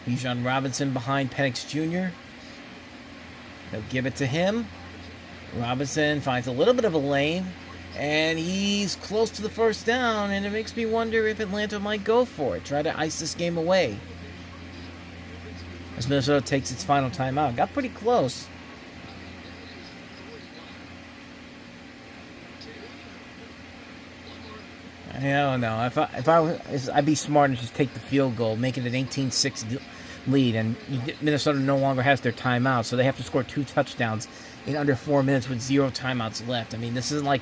Bijan Robinson behind Penix Jr. They'll give it to him. Robinson finds a little bit of a lane, and he's close to the first down, and it makes me wonder if Atlanta might go for it, try to ice this game away. As Minnesota takes its final timeout. Got pretty close. I don't know. If I was, I'd be smart and just take the field goal, make it an 18-6 lead, and Minnesota no longer has their timeout, so they have to score 2 touchdowns in under 4 minutes with 0 timeouts left. I mean, this isn't like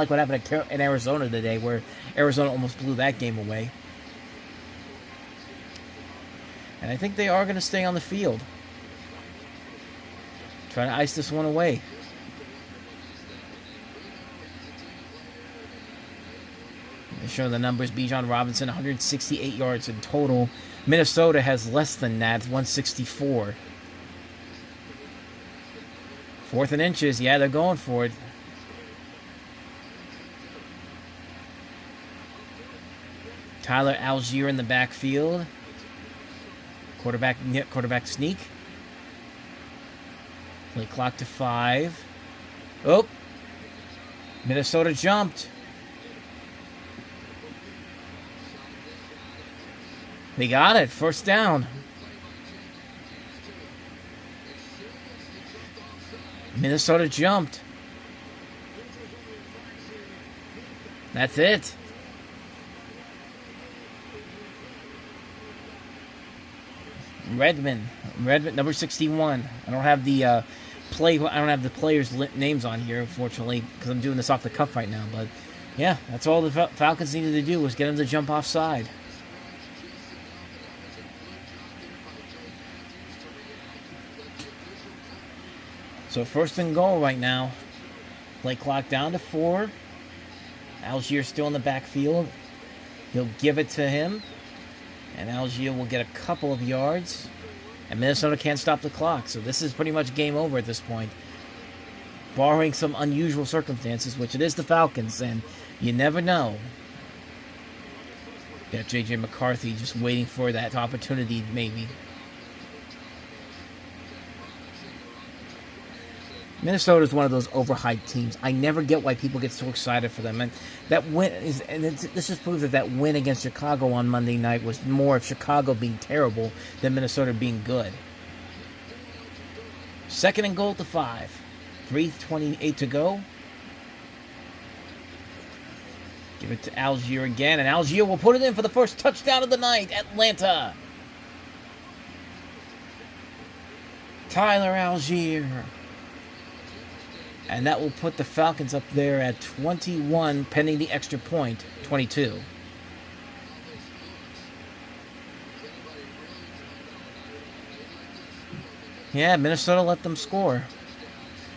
what happened in Arizona today, where Arizona almost blew that game away. And I think they are going to stay on the field, try to ice this one away. They show the numbers. Bijan Robinson, 168 yards in total. Minnesota has less than that, 164. 4th and inches. Yeah, they're going for it. Tyler Algier in the backfield. Quarterback sneak. Play clock to 5. Oh! Minnesota jumped. They got it. First down. Minnesota jumped. That's it. Redmond, number 61. I don't have the players' names on here, unfortunately, because I'm doing this off the cuff right now. But yeah, that's all the Falcons needed to do was get him to jump offside. So 1st and goal right now. Play clock down to 4. Algier still in the backfield. He'll give it to him. And Algier will get a couple of yards. And Minnesota can't stop the clock. So this is pretty much game over at this point. Barring some unusual circumstances, which it is the Falcons. And you never know. Got J.J. McCarthy just waiting for that opportunity, maybe. Minnesota is one of those overhyped teams. I never get why people get so excited for them. And that win is, and this just proves that win against Chicago on Monday night was more of Chicago being terrible than Minnesota being good. 2nd and goal to 5. 3:28 to go. Give it to Algier again, and Algier will put it in for the first touchdown of the night. Atlanta. Tyler Algier. And that will put the Falcons up there at 21, pending the extra point, 22. Yeah, Minnesota let them score. And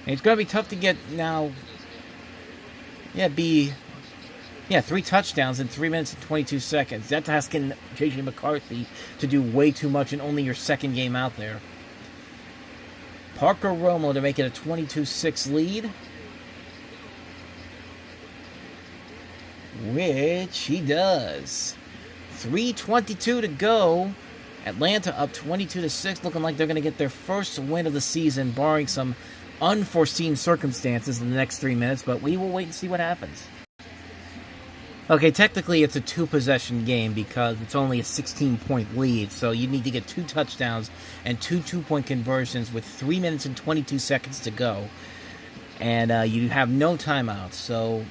it's going to be tough to get now. 3 touchdowns in 3 minutes and 22 seconds. That's asking J.J. McCarthy to do way too much in only your 2nd game out there. Parker Romo to make it a 22-6 lead. Which he does. 3:22 to go. Atlanta up 22-6, looking like they're going to get their first win of the season, barring some unforeseen circumstances in the next 3 minutes, but we will wait and see what happens. Okay, technically it's a 2-possession game because it's only a 16-point lead, so you need to get 2 touchdowns and 2 2-point conversions with 3 minutes and 22 seconds to go. And you have no timeouts, so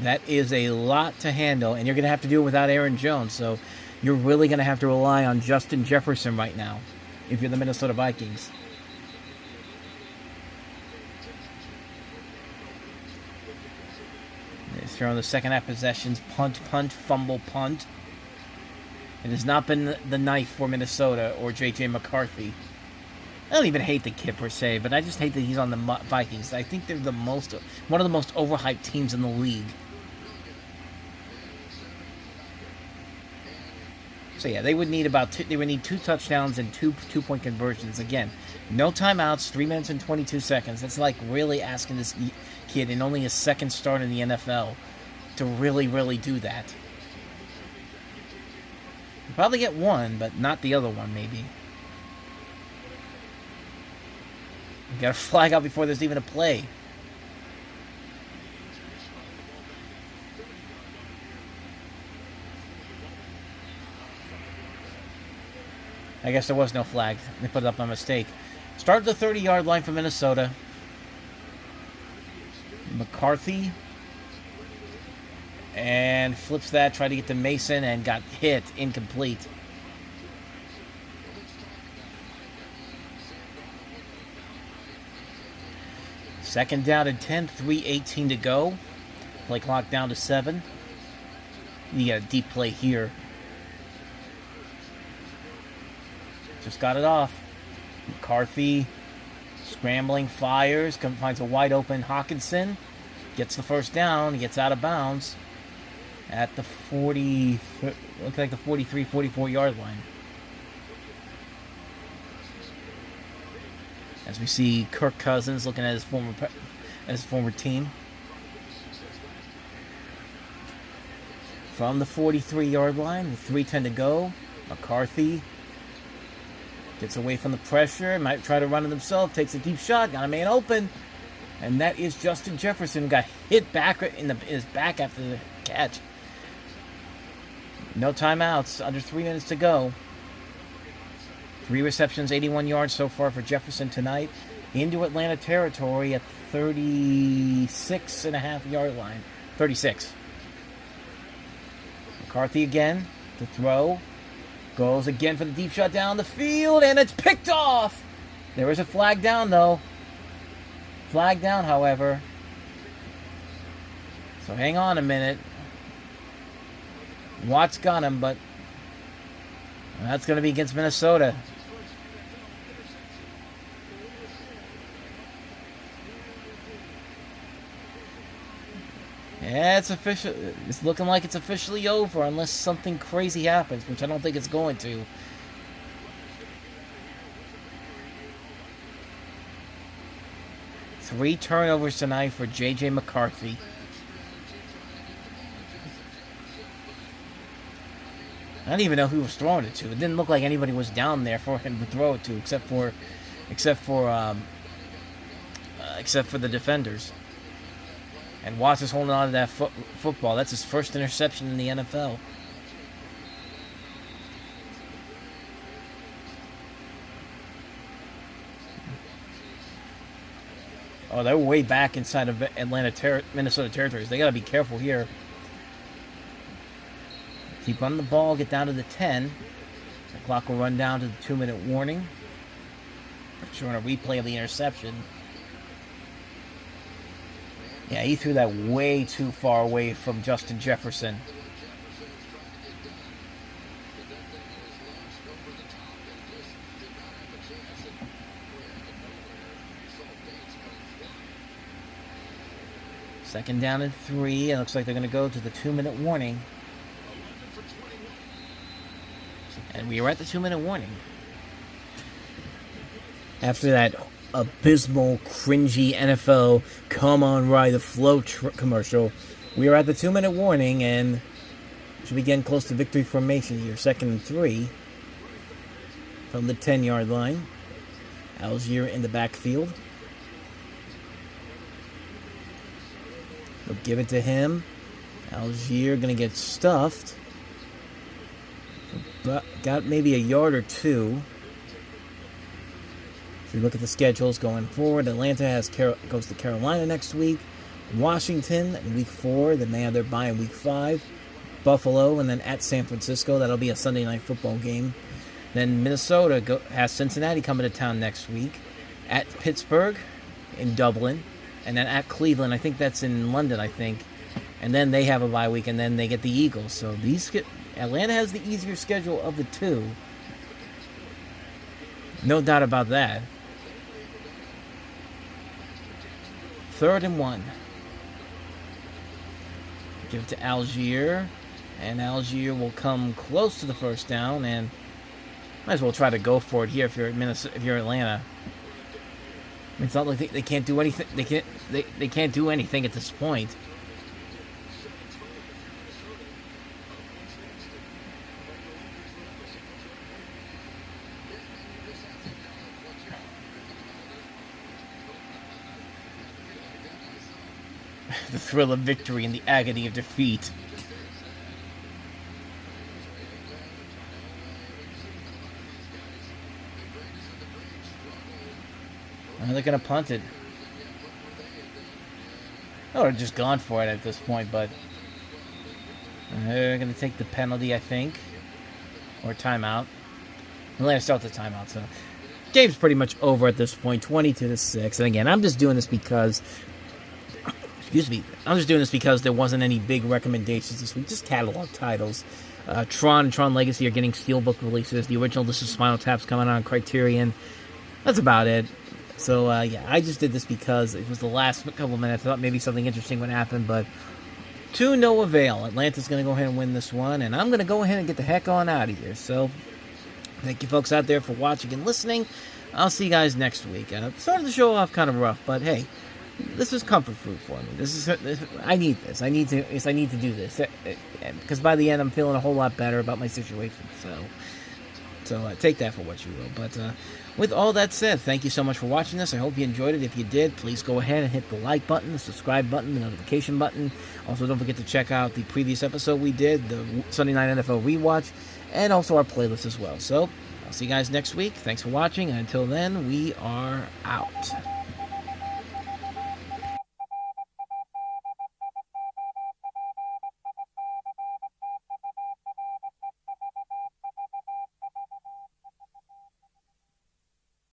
that is a lot to handle, and you're going to have to do it without Aaron Jones, so you're really going to have to rely on Justin Jefferson right now if you're the Minnesota Vikings. Here on the second half possessions, punt, fumble, punt. It has not been the night for Minnesota or J.J. McCarthy. I don't even hate the kid per se, but I just hate that he's on the Vikings. I think they're one of the most overhyped teams in the league. So yeah, they would need two touchdowns and two-point conversions. Again, no timeouts, 3 minutes and 22 seconds. That's like really asking this kid in only his second start in the NFL to really, really do that. He'll probably get one, but not the other one, maybe. You got a flag out before there's even a play. I guess there was no flag. They put it up by mistake. Start the 30-yard line for Minnesota. McCarthy. And flips that, tried to get to Mason, and got hit. Incomplete. Second down and 10, 3:18 to go. Play clock down to 7. You got a deep play here. Just got it off. McCarthy scrambling, fires, finds a wide open Hawkinson. Gets the first down, gets out of bounds at the 43, 44 yard line. As we see Kirk Cousins looking at his former team. From the 43-yard line, with 3:10 to go, McCarthy gets away from the pressure, might try to run it himself, takes a deep shot, got a man open, and that is Justin Jefferson, got hit back in his back after the catch. No timeouts, under 3 minutes to go. 3 receptions, 81 yards so far for Jefferson tonight, into Atlanta territory at 36.5 line. 36. McCarthy again to throw. Goes again for the deep shot down the field, and it's picked off. There is a flag down, though. Flag down, however. So hang on a minute. Watt's got him, but that's going to be against Minnesota. Yeah, it's official. It's looking like it's officially over unless something crazy happens, which I don't think it's going to. Three turnovers tonight for J.J. McCarthy. I don't even know who was throwing it to. It didn't look like anybody was down there for him to throw it to, except for the defenders. And Watts is holding on to that football. That's his first interception in the NFL. Oh, they're way back inside of Minnesota territories. They got to be careful here. Keep running the ball, get down to the 10. The clock will run down to the 2-minute warning. Showing a replay of the interception. Yeah, he threw that way too far away from Justin Jefferson. Second down and 3. It looks like they're going to go to the 2-minute warning. And we are at the 2-minute warning. After that abysmal, cringy NFL come on ride the flow commercial, we are at the 2-minute warning and should be getting close to victory formation here. 2nd and 3 from the 10-yard line. Algier in the backfield. They'll give it to him. Algier going to get stuffed. But got maybe a yard or two. If you look at the schedules going forward, Atlanta goes to Carolina next week. Washington in week 4. Then they have their bye in week 5. Buffalo, and then at San Francisco. That'll be a Sunday night football game. Then Minnesota has Cincinnati coming to town next week. At Pittsburgh in Dublin. And then at Cleveland. I think that's in London, I think. And then they have a bye week, and then they get the Eagles. So Atlanta has the easier schedule of the two. No doubt about that. 3rd and 1. Give it to Algier. And Algier will come close to the first down, and might as well try to go for it here if you're Minnesota, if you're Atlanta. I mean, it's not like they can't do anything. They can't do anything at this point. The thrill of victory and the agony of defeat. They're going to punt it. Oh, they're just gone for it at this point, but they're going to take the penalty, I think. Or timeout. Atlanta starts the timeout, so game's pretty much over at this point, 22-6. And again, I'm just doing this because... Excuse me. I'm just doing this because there wasn't any big recommendations this week. Just catalog titles. Tron and Tron Legacy are getting Steelbook releases. The original This Is Spinal Tap's coming on Criterion. That's about it. So, yeah, I just did this because it was the last couple of minutes. I thought maybe something interesting would happen, but to no avail. Atlanta's going to go ahead and win this one, and I'm going to go ahead and get the heck on out of here. So, thank you folks out there for watching and listening. I'll see you guys next week. Started the show off kind of rough, but hey, this is comfort food for me. I need this. I need to do this. Because by the end, I'm feeling a whole lot better about my situation. So take that for what you will. But with all that said, thank you so much for watching this. I hope you enjoyed it. If you did, please go ahead and hit the like button, the subscribe button, the notification button. Also, don't forget to check out the previous episode we did, the Sunday Night NFL Rewatch, and also our playlist as well. So I'll see you guys next week. Thanks for watching, and until then, we are out.